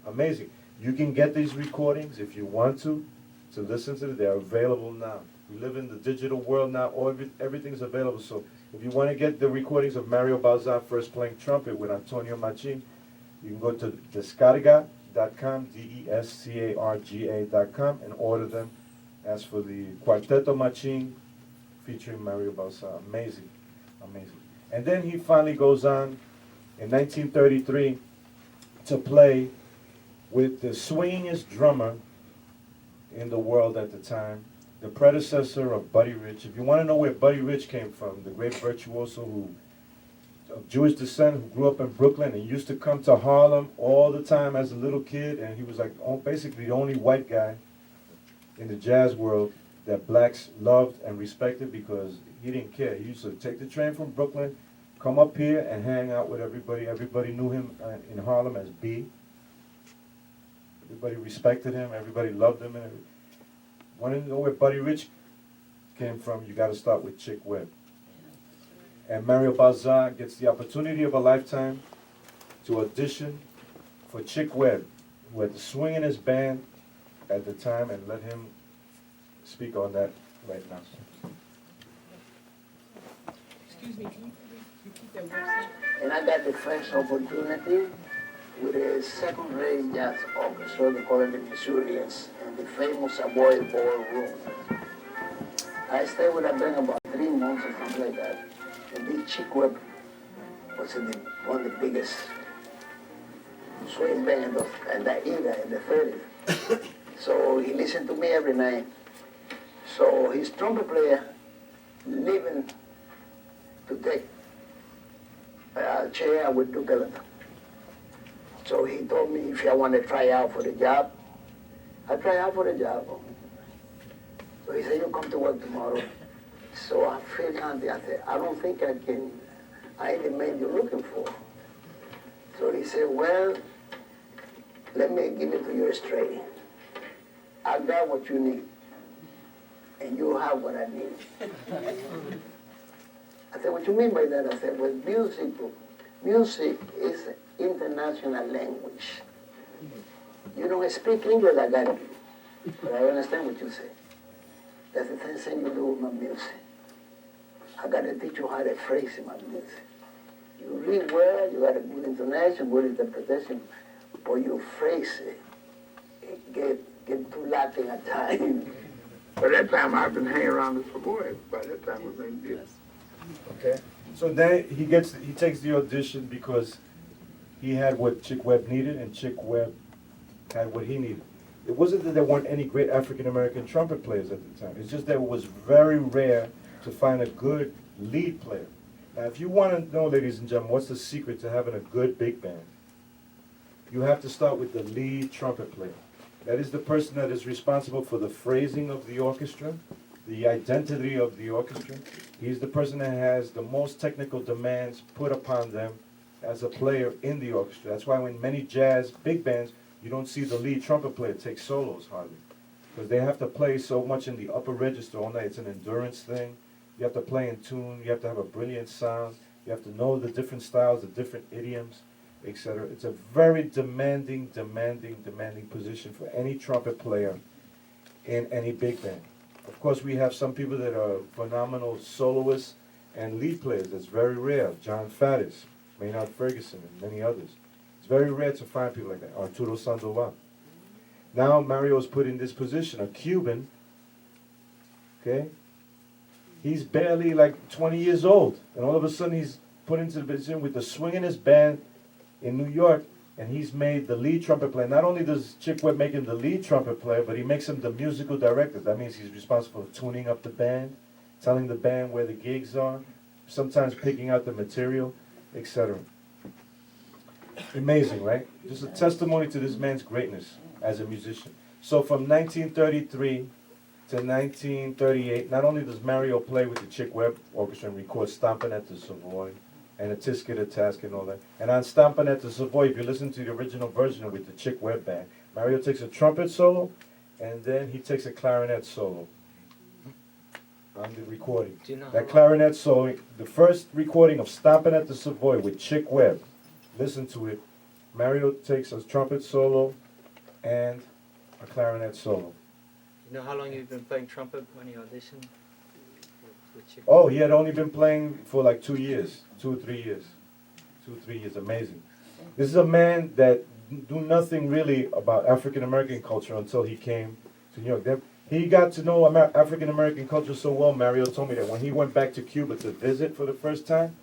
amazing. You can get these recordings if you want to listen to them. They're available now. We live in the digital world now. Everything's available. So if you want to get the recordings of Mario Balzan first playing trumpet with Antonio Machín, you can go to descarga.com, descarga.com, and order them. As for the Cuarteto Machín featuring Mario Balzan, amazing, amazing. And then he finally goes on in 1933 to play with the swingingest drummer in the world at the time, the predecessor of Buddy Rich. If you want to know where Buddy Rich came from, the great virtuoso of Jewish descent who grew up in Brooklyn and used to come to Harlem all the time as a little kid, and he was like basically the only white guy in the jazz world that blacks loved and respected, because he didn't care. He used to take the train from Brooklyn, come up here and hang out with everybody. Everybody knew him in Harlem as B. Everybody respected him. Everybody loved him. And want to know where Buddy Rich came from? You got to start with Chick Webb. And Mario Balzan gets the opportunity of a lifetime to audition for Chick Webb, who had the swing in his band at the time, and let him speak on that right now. Excuse me, can you repeat that website? And I got the first opportunity with a second-rate jazz orchestra, they call it the Missourians, and the famous Savoy Ballroom. I stayed with them about 3 months or something like that. And Big Chick Webb was one of the biggest swing band of in the era, in the 30s. So he listened to me every night. So his trumpet player leaving to take a chair with Duke Ellington. So he told me if I want to try out for the job, I try out for the job. So he said, you come to work tomorrow. So I feel happy. I said, I don't think I can, I ain't the man you're looking for. So he said, well, let me give it to you straight. I got what you need, and you have what I need. I said, what you mean by that? I said, well, music is an international language. You don't speak English like I do, but I understand what you say. That's the same thing you do with my music. I got to teach you how to phrase in my music. You read well, you got a good intonation, good interpretation, but you phrase it get too Latin at times. By that time, I've been hanging around this for boys. By that time, we're going to do this. Okay. So then he takes the audition because he had what Chick Webb needed, and Chick Webb had what he needed. It wasn't that there weren't any great African-American trumpet players at the time. It's just that it was very rare to find a good lead player. Now, if you want to know, ladies and gentlemen, what's the secret to having a good big band? You have to start with the lead trumpet player. That is the person that is responsible for the phrasing of the orchestra, the identity of the orchestra. He's the person that has the most technical demands put upon them as a player in the orchestra. That's why when many jazz big bands, you don't see the lead trumpet player take solos hardly, because they have to play so much in the upper register all night. It's an endurance thing. You have to play in tune. You have to have a brilliant sound. You have to know the different styles, the different idioms, etc. It's a very demanding position for any trumpet player in any big band. Of course, we have some people that are phenomenal soloists and lead players. That's very rare. John Faddis, Maynard Ferguson, and many others. It's very rare to find people like that. Arturo Sandoval. Now Mario's put in this position, a Cuban, okay? He's barely like 20 years old, and all of a sudden he's put into the position with the swinginest band in New York, and he's made the lead trumpet player. Not only does Chick Webb make him the lead trumpet player, but he makes him the musical director. That means he's responsible for tuning up the band, telling the band where the gigs are, sometimes picking out the material, etc. Amazing, right? Just a testimony to this man's greatness as a musician. So from 1933 to 1938, not only does Mario play with the Chick Webb Orchestra and record Stompin' at the Savoy and a Tisket a Task and all that, and on Stompin' at the Savoy, if you listen to the original version with the Chick Webb band, Mario takes a trumpet solo and then he takes a clarinet solo on the recording. Do you know That how clarinet solo, the first recording of Stompin' at the Savoy with Chick Webb, listen to it. Mario takes a trumpet solo and a clarinet solo. you know how long you've been playing trumpet when you auditioned with Chick? Oh, he had only been playing for like 2 years, 2 or 3 years. 2 or 3 years, amazing. This is a man that knew nothing really about African American culture until he came to New York. He got to know African American culture so well, Mario told me that when he went back to Cuba to visit for the first time,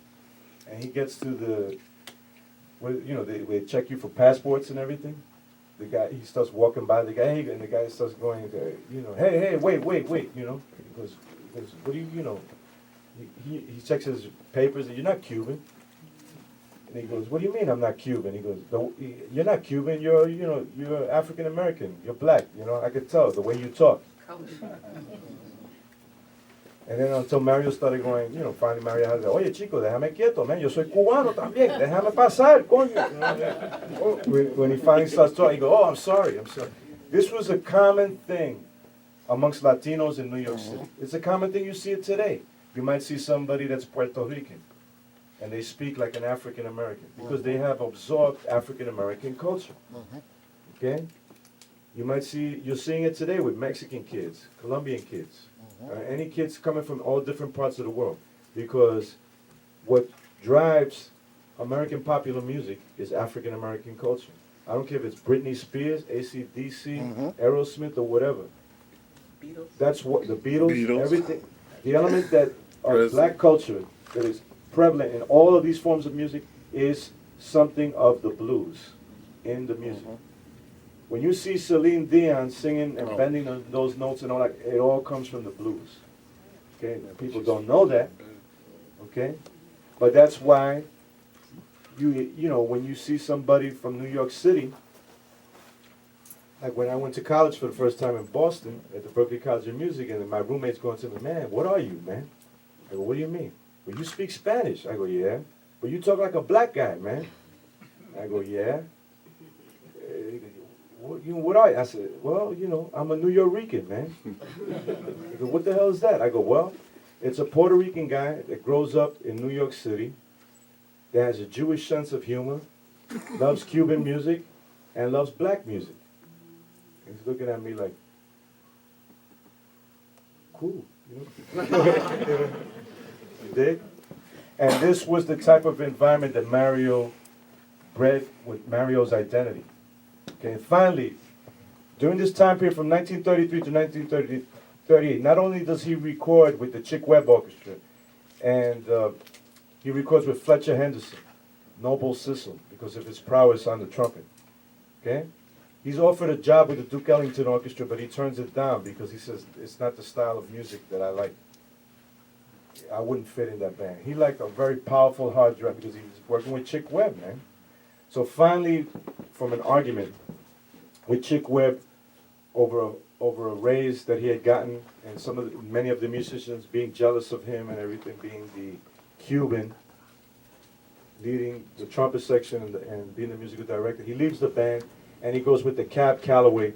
and he gets to the, where, you know, they check you for passports and everything. The guy, he starts walking by the guy, and the guy starts going, you know, hey, wait, you know. He goes, what do you know? He checks his papers, and you're not Cuban. And he goes, what do you mean I'm not Cuban? He goes, you're not Cuban, you're African American, you're black, you know, I could tell the way you talk. And then until Mario started going, you know, finally Mario had to, oye chico, déjame quieto, man, yo soy cubano también, déjame pasar, coño. When he finally starts talking, he goes, oh, I'm sorry. This was a common thing amongst Latinos in New York City. It's a common thing, you see it today. You might see somebody that's Puerto Rican, and they speak like an African American, because they have absorbed African American culture, okay? You're seeing it today with Mexican kids, Colombian kids, any kids coming from all different parts of the world, because what drives American popular music is African American culture. I don't care if it's Britney Spears, AC/DC, Aerosmith, or whatever. That's what the Beatles, everything. The element that of black culture that is prevalent in all of these forms of music is something of the blues in the music. When you see Celine Dion singing and bending those notes and all that, it all comes from the blues. Okay, people don't know that. Okay, but that's why you know when you see somebody from New York City, like when I went to college for the first time in Boston at the Berklee College of Music, and my roommate's going to me, man, what are you, man? I go, what do you mean? Well, you speak Spanish. I go, yeah. But you talk like a black guy, man. I go, yeah. What are you? I said, well, you know, I'm a New York-Rican, man. He goes, what the hell is that? I go, well, it's a Puerto Rican guy that grows up in New York City, that has a Jewish sense of humor, loves Cuban music, and loves black music. And he's looking at me like, cool, you know? You dig? And this was the type of environment that Mario bred with Mario's identity. Okay, and finally, during this time period from 1933 to 1938, not only does he record with the Chick Webb Orchestra, and he records with Fletcher Henderson, Noble Sissle, because of his prowess on the trumpet. Okay? He's offered a job with the Duke Ellington Orchestra, but he turns it down because he says, it's not the style of music that I like. I wouldn't fit in that band. He liked a very powerful hard drum because he was working with Chick Webb, man. So finally, from an argument with Chick Webb over a raise that he had gotten, and many of the musicians being jealous of him and everything, being the Cuban, leading the trumpet section and being the musical director, he leaves the band and he goes with the Cab Calloway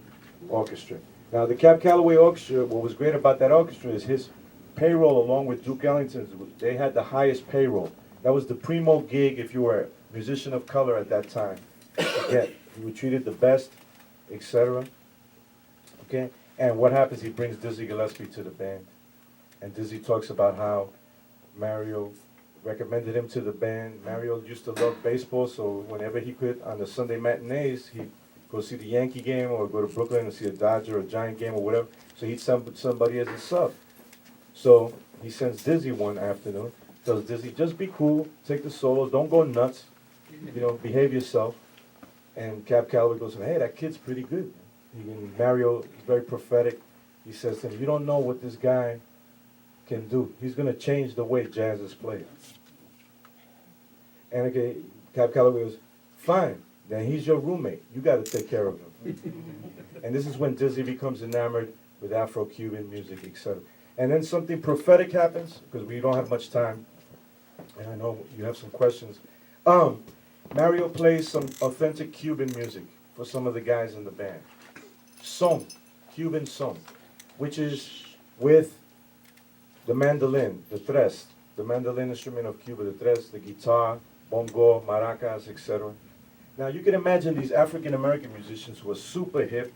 Orchestra. Now the Cab Calloway Orchestra, what was great about that orchestra is his payroll along with Duke Ellington's, they had the highest payroll. That was the primo gig if you were a musician of color at that time. Again, you were treated the best, etc. Okay? And what happens, he brings Dizzy Gillespie to the band. And Dizzy talks about how Mario recommended him to the band. Mario used to love baseball, so whenever he could, on the Sunday matinees, he'd go see the Yankee game or go to Brooklyn and see a Dodger or a Giant game or whatever. So he'd send somebody as a sub. So he sends Dizzy one afternoon, tells Dizzy, just be cool, take the solos, don't go nuts, you know, behave yourself. And Cab Calloway goes, hey, that kid's pretty good. Mario is very prophetic. He says to him, you don't know what this guy can do. He's going to change the way jazz is played. And okay, Cab Calloway goes, fine, then he's your roommate. You got to take care of him. And this is when Dizzy becomes enamored with Afro-Cuban music, etc. And then something prophetic happens, because we don't have much time, and I know you have some questions. Mario plays some authentic Cuban music for some of the guys in the band. Son, Cuban son, which is with the mandolin, the tres, the mandolin instrument of Cuba, the tres, the guitar, bongo, maracas, etc. Now you can imagine these African American musicians who are super hip,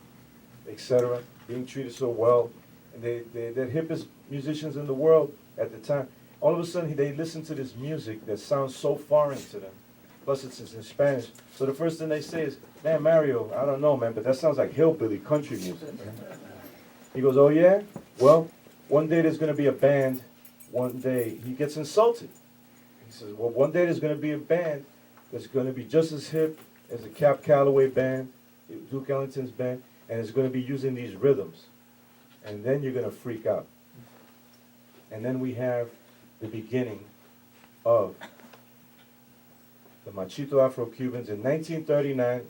etc., being treated so well, and they're hippest musicians in the world at the time. All of a sudden they listen to this music that sounds so foreign to them. Plus it's in Spanish. So the first thing they say is, man, Mario, I don't know, man, but that sounds like hillbilly country music. He goes, oh yeah? Well, one day there's going to be a band. One day he gets insulted. He says, well, one day there's going to be a band that's going to be just as hip as the Cab Calloway band, Duke Ellington's band, and it's going to be using these rhythms. And then you're going to freak out. And then we have the beginning of the Machito Afro-Cubans in 1939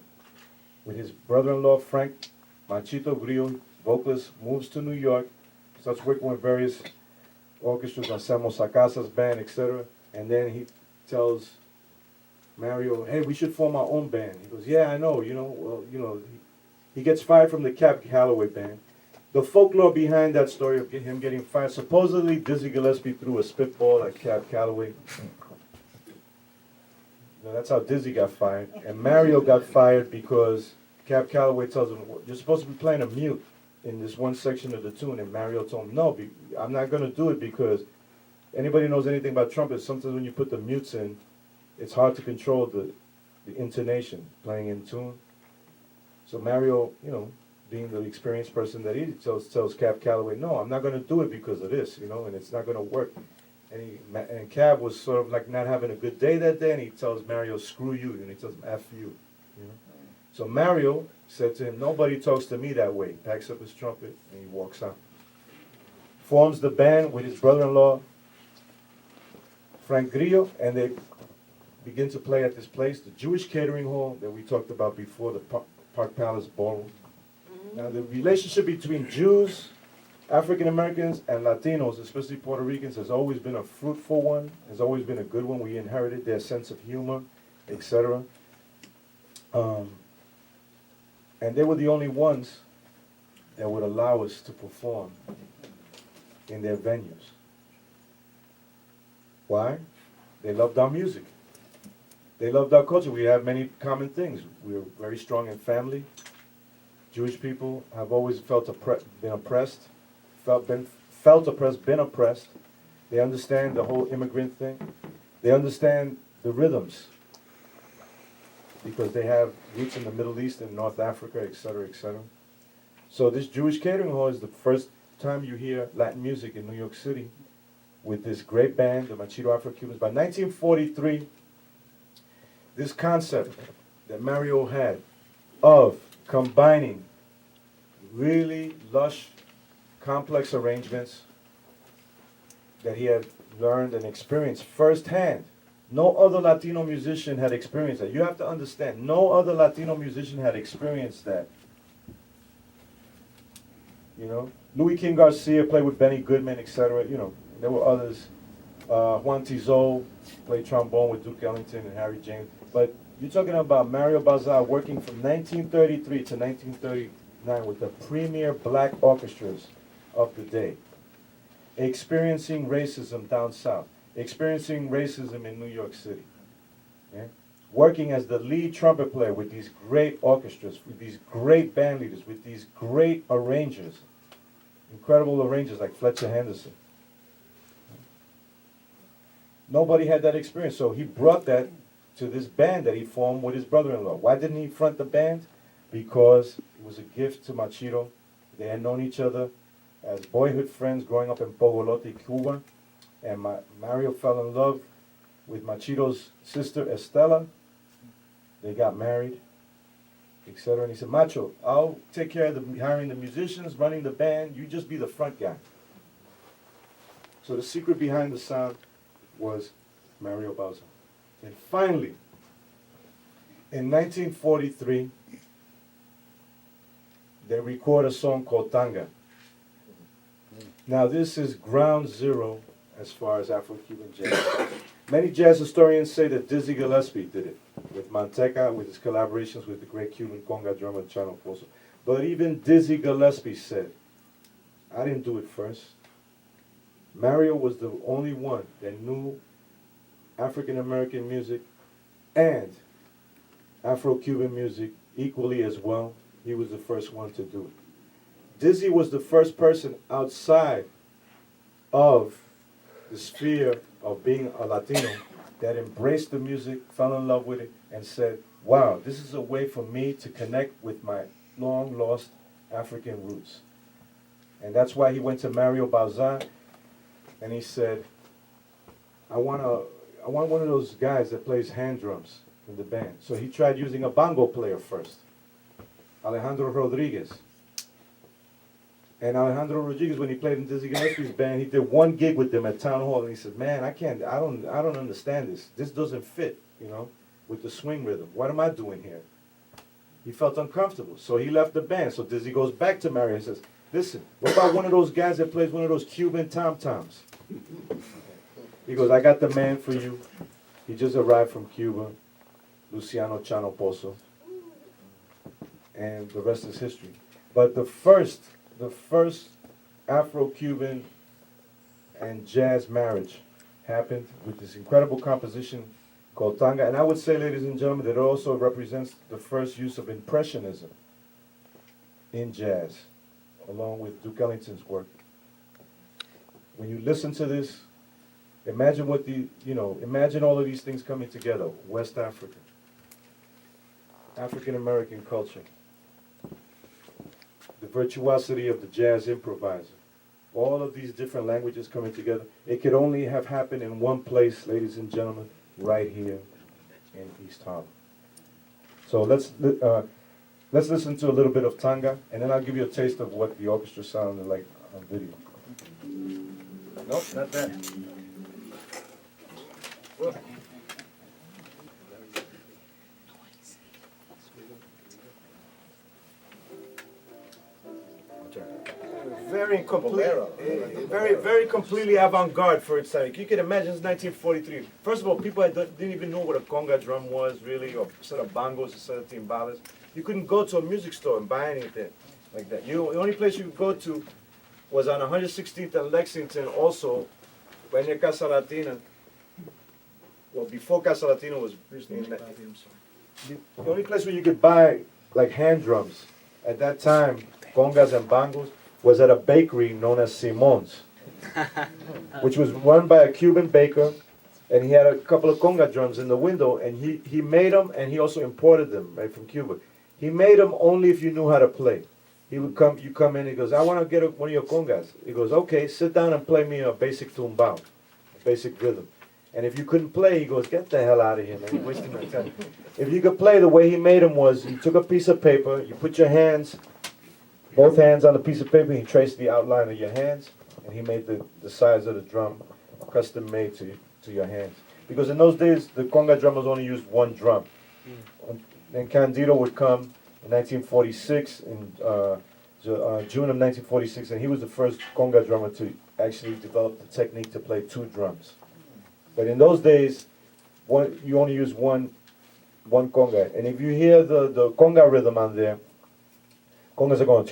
with his brother-in-law Frank Machito Grillo, vocalist, moves to New York, starts working with various orchestras on Samuel Sacasa's band, etc. And then he tells Mario, hey, we should form our own band. He goes, yeah, I know, he gets fired from the Cab Calloway band. The folklore behind that story of him getting fired, supposedly Dizzy Gillespie threw a spitball at Cab Calloway. That's how Dizzy got fired. And Mario got fired because Cab Calloway tells him, you're supposed to be playing a mute in this one section of the tune. And Mario told him, no, I'm not going to do it because anybody knows anything about trumpets, sometimes when you put the mutes in, it's hard to control the intonation, playing in tune. So Mario, being the experienced person that he is, tells Cab Calloway, no, I'm not going to do it because of this, and it's not going to work. And Cab was sort of like not having a good day that day, and he tells Mario, screw you, and he tells him, F you. So Mario said to him, nobody talks to me that way. Packs up his trumpet, and he walks out. Forms the band with his brother-in-law, Frank Grillo, and they begin to play at this place, the Jewish Catering Hall that we talked about before, the Park Palace Ballroom. Now, the relationship between Jews, African Americans, and Latinos, especially Puerto Ricans, has always been a fruitful one, has always been a good one. We inherited their sense of humor, etc. And they were the only ones that would allow us to perform in their venues. Why? They loved our music. They loved our culture. We have many common things. We are very strong in family. Jewish people have always been oppressed. Been oppressed. They understand the whole immigrant thing. They understand the rhythms because they have roots in the Middle East and North Africa, etc., etc. So this Jewish Catering Hall is the first time you hear Latin music in New York City with this great band, the Machito Afro-Cubans. By 1943, this concept that Mario had of combining really lush, complex arrangements that he had learned and experienced firsthand. No other Latino musician had experienced that. You have to understand, no other Latino musician had experienced that. Louis King Garcia played with Benny Goodman, etc. There were others. Juan Tizol played trombone with Duke Ellington and Harry James. But you're talking about Mario Bazar working from 1933 to 1939 with the premier black orchestras of the day, experiencing racism down south, experiencing racism in New York City, working as the lead trumpet player with these great orchestras, with these great band leaders, with these great arrangers, incredible arrangers like Fletcher Henderson. Nobody had that experience, so he brought that to this band that he formed with his brother-in-law. Why didn't he front the band? Because it was a gift to Machito. They had known each other as boyhood friends growing up in Pogolote, Cuba. And Mario fell in love with Machito's sister, Estela. They got married, etc. And he said, Macho, I'll take care of hiring the musicians, running the band. You just be the front guy. So the secret behind the sound was Mario Bauza. And finally, in 1943, they record a song called Tanga. Now this is ground zero as far as Afro-Cuban jazz. Many jazz historians say that Dizzy Gillespie did it with Manteca, with his collaborations with the great Cuban conga drummer Chano Pozo. But even Dizzy Gillespie said, I didn't do it first. Mario was the only one that knew African-American music and Afro-Cuban music equally as well. He was the first one to do it. Dizzy was the first person outside of the sphere of being a Latino that embraced the music, fell in love with it, and said, wow, this is a way for me to connect with my long-lost African roots. And that's why he went to Mario Bauza, and he said, I want one of those guys that plays hand drums in the band. So he tried using a bongo player first, Alejandro Rodriguez. And Alejandro Rodriguez, when he played in Dizzy Gillespie's band, he did one gig with them at Town Hall, and he said, man, I don't understand this. This doesn't fit, with the swing rhythm. What am I doing here? He felt uncomfortable, so he left the band. So Dizzy goes back to Mario and says, listen, what about one of those guys that plays one of those Cuban tom-toms? He goes, I got the man for you. He just arrived from Cuba, Luciano Chano Pozo. And the rest is history. But the first Afro-Cuban and jazz marriage happened with this incredible composition called Tanga. And I would say, ladies and gentlemen, that it also represents the first use of Impressionism in jazz, along with Duke Ellington's work. When you listen to this, imagine imagine all of these things coming together. West Africa, African-American culture, the virtuosity of the jazz improviser, all of these different languages coming together. It could only have happened in one place, ladies and gentlemen, right here in East Harlem. So let's listen to a little bit of Tanga, and then I'll give you a taste of what the orchestra sounded like on video. Nope, not that. Very complete, very completely avant-garde for its time. You can imagine it's 1943. First of all, people didn't even know what a conga drum was really, or a set of bongos, a set of timbales. You couldn't go to a music store and buy anything like that. The only place you could go to was on 116th and Lexington, also, by near Casa Latina. Well, before Casa Latina was recently in that. The only place where you could buy like hand drums at that time, congas and bongos, was at a bakery known as Simon's, which was run by a Cuban baker, and he had a couple of conga drums in the window, and he made them, and he also imported them right from Cuba. He made them only if you knew how to play. You come in, he goes, I want to get one of your congas. He goes, okay, sit down and play me a basic tumbao, a basic rhythm. And if you couldn't play, he goes, get the hell out of here, man, you're wasting my time. If you could play, the way he made them was, you took a piece of paper, you put your hands, both hands on the piece of paper, he traced the outline of your hands, and he made the size of the drum custom made to your hands. Because in those days, the conga drummers only used one drum. Then Candido would come in 1946, in June of 1946, and he was the first conga drummer to actually develop the technique to play two drums. But in those days, you only use one conga. And if you hear the conga rhythm on there, congas are going,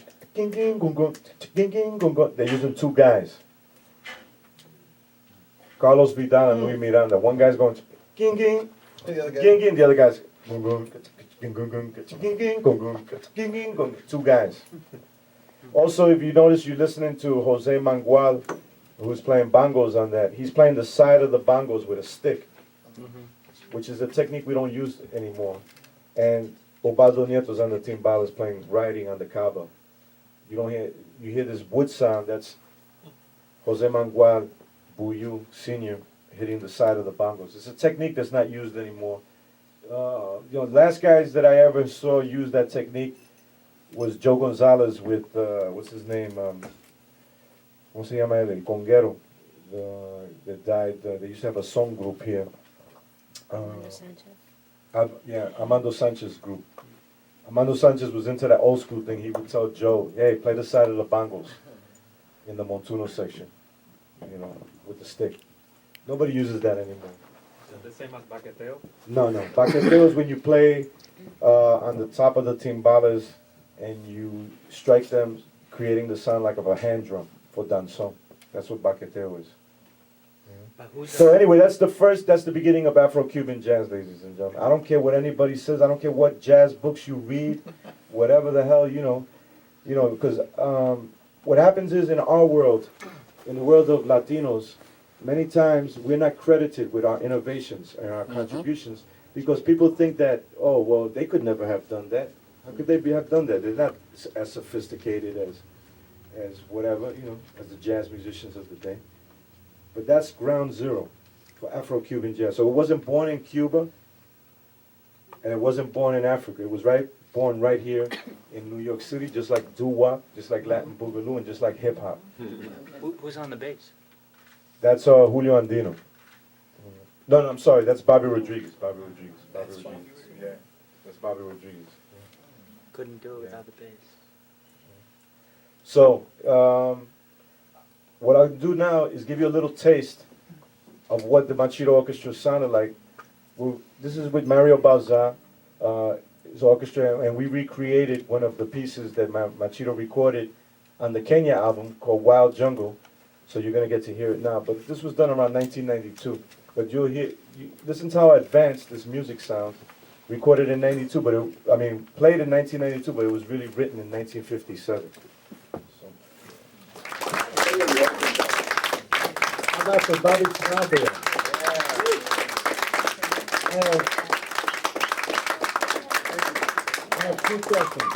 they're using two guys. Carlos Vidal and Luis Miranda. One guy's going, the other guy's, two guys. Also, if you notice, you're listening to Jose Mangual, who's playing bongos on that. He's playing the side of the bongos with a stick, which is a technique we don't use anymore. And Obaldo Nieto's on the timbales playing riding on the cabo. You hear this wood sound, that's Jose Mangual Buyu Sr. hitting the side of the bongos. It's a technique that's not used anymore. Last guys that I ever saw use that technique was Joe Gonzalez with, what's his name? ¿Cómo se llama él? El conguero. that died. They used to have a song group here. Yeah, Armando Sanchez group. Armando Sanchez was into that old school thing. He would tell Joe, "Hey, play the side of the bongos in the Montuno section, you know, with the stick." Nobody uses that anymore. Is it the same as baqueteo? No. Baqueteo is when you play on the top of the timbales and you strike them, creating the sound like of a hand drum for danzón. That's what baqueteo is. But who's So anyway, that's the beginning of Afro-Cuban jazz, ladies and gentlemen. I don't care what anybody says. I don't care what jazz books you read, whatever the hell, because what happens is in our world, in the world of Latinos, many times we're not credited with our innovations and our contributions because people think that, oh, well, they could never have done that. How could they have done that? They're not as sophisticated as whatever, as the jazz musicians of the day. But that's ground zero for Afro-Cuban jazz. So it wasn't born in Cuba, and it wasn't born in Africa. It was born right here in New York City, just like doo-wop, just like Latin boogaloo, and just like hip-hop. who's on the bass? That's Julio Andino. No, I'm sorry, that's Bobby Rodriguez. Yeah, that's Bobby Rodriguez. Couldn't do it without the bass. So, what I'll do now is give you a little taste of what the Machito Orchestra sounded like. This is with Mario Balza, his orchestra, and we recreated one of the pieces that Machito recorded on the Kenya album called Wild Jungle. So you're going to get to hear it now. But this was done around 1992. But listen to how advanced this music sounds. Recorded in 92, played in 1992, but it was really written in 1957. How about the Bobby Sanabria? I have two questions.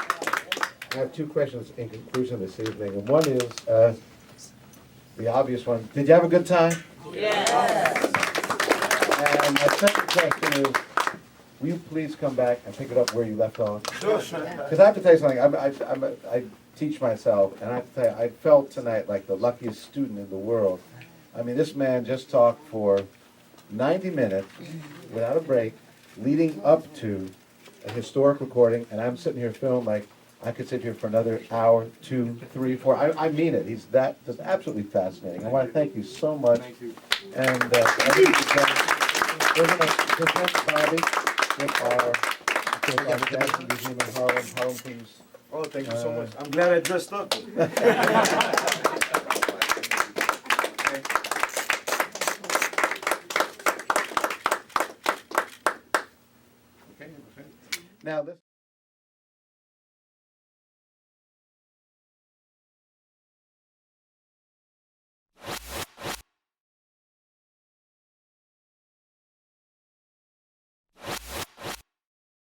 I have two questions in conclusion this evening, and one is the obvious one. Did you have a good time? Yes. And my second question is, will you please come back and pick it up where you left off? Sure. Because I have to tell you something. I teach myself, and I have to tell you, I felt tonight like the luckiest student in the world. I mean, this man just talked for 90 minutes without a break, leading up to a historic recording, and I'm sitting here feeling like I could sit here for another hour, 2, 3, 4. I mean it. He's just absolutely fascinating. I want to thank you so much. Thank you. And we're going to present Bobby with our Jazz Museum in Harlem. Harlem, please. Oh, thank you so much. I'm glad I dressed up. Okay, now this.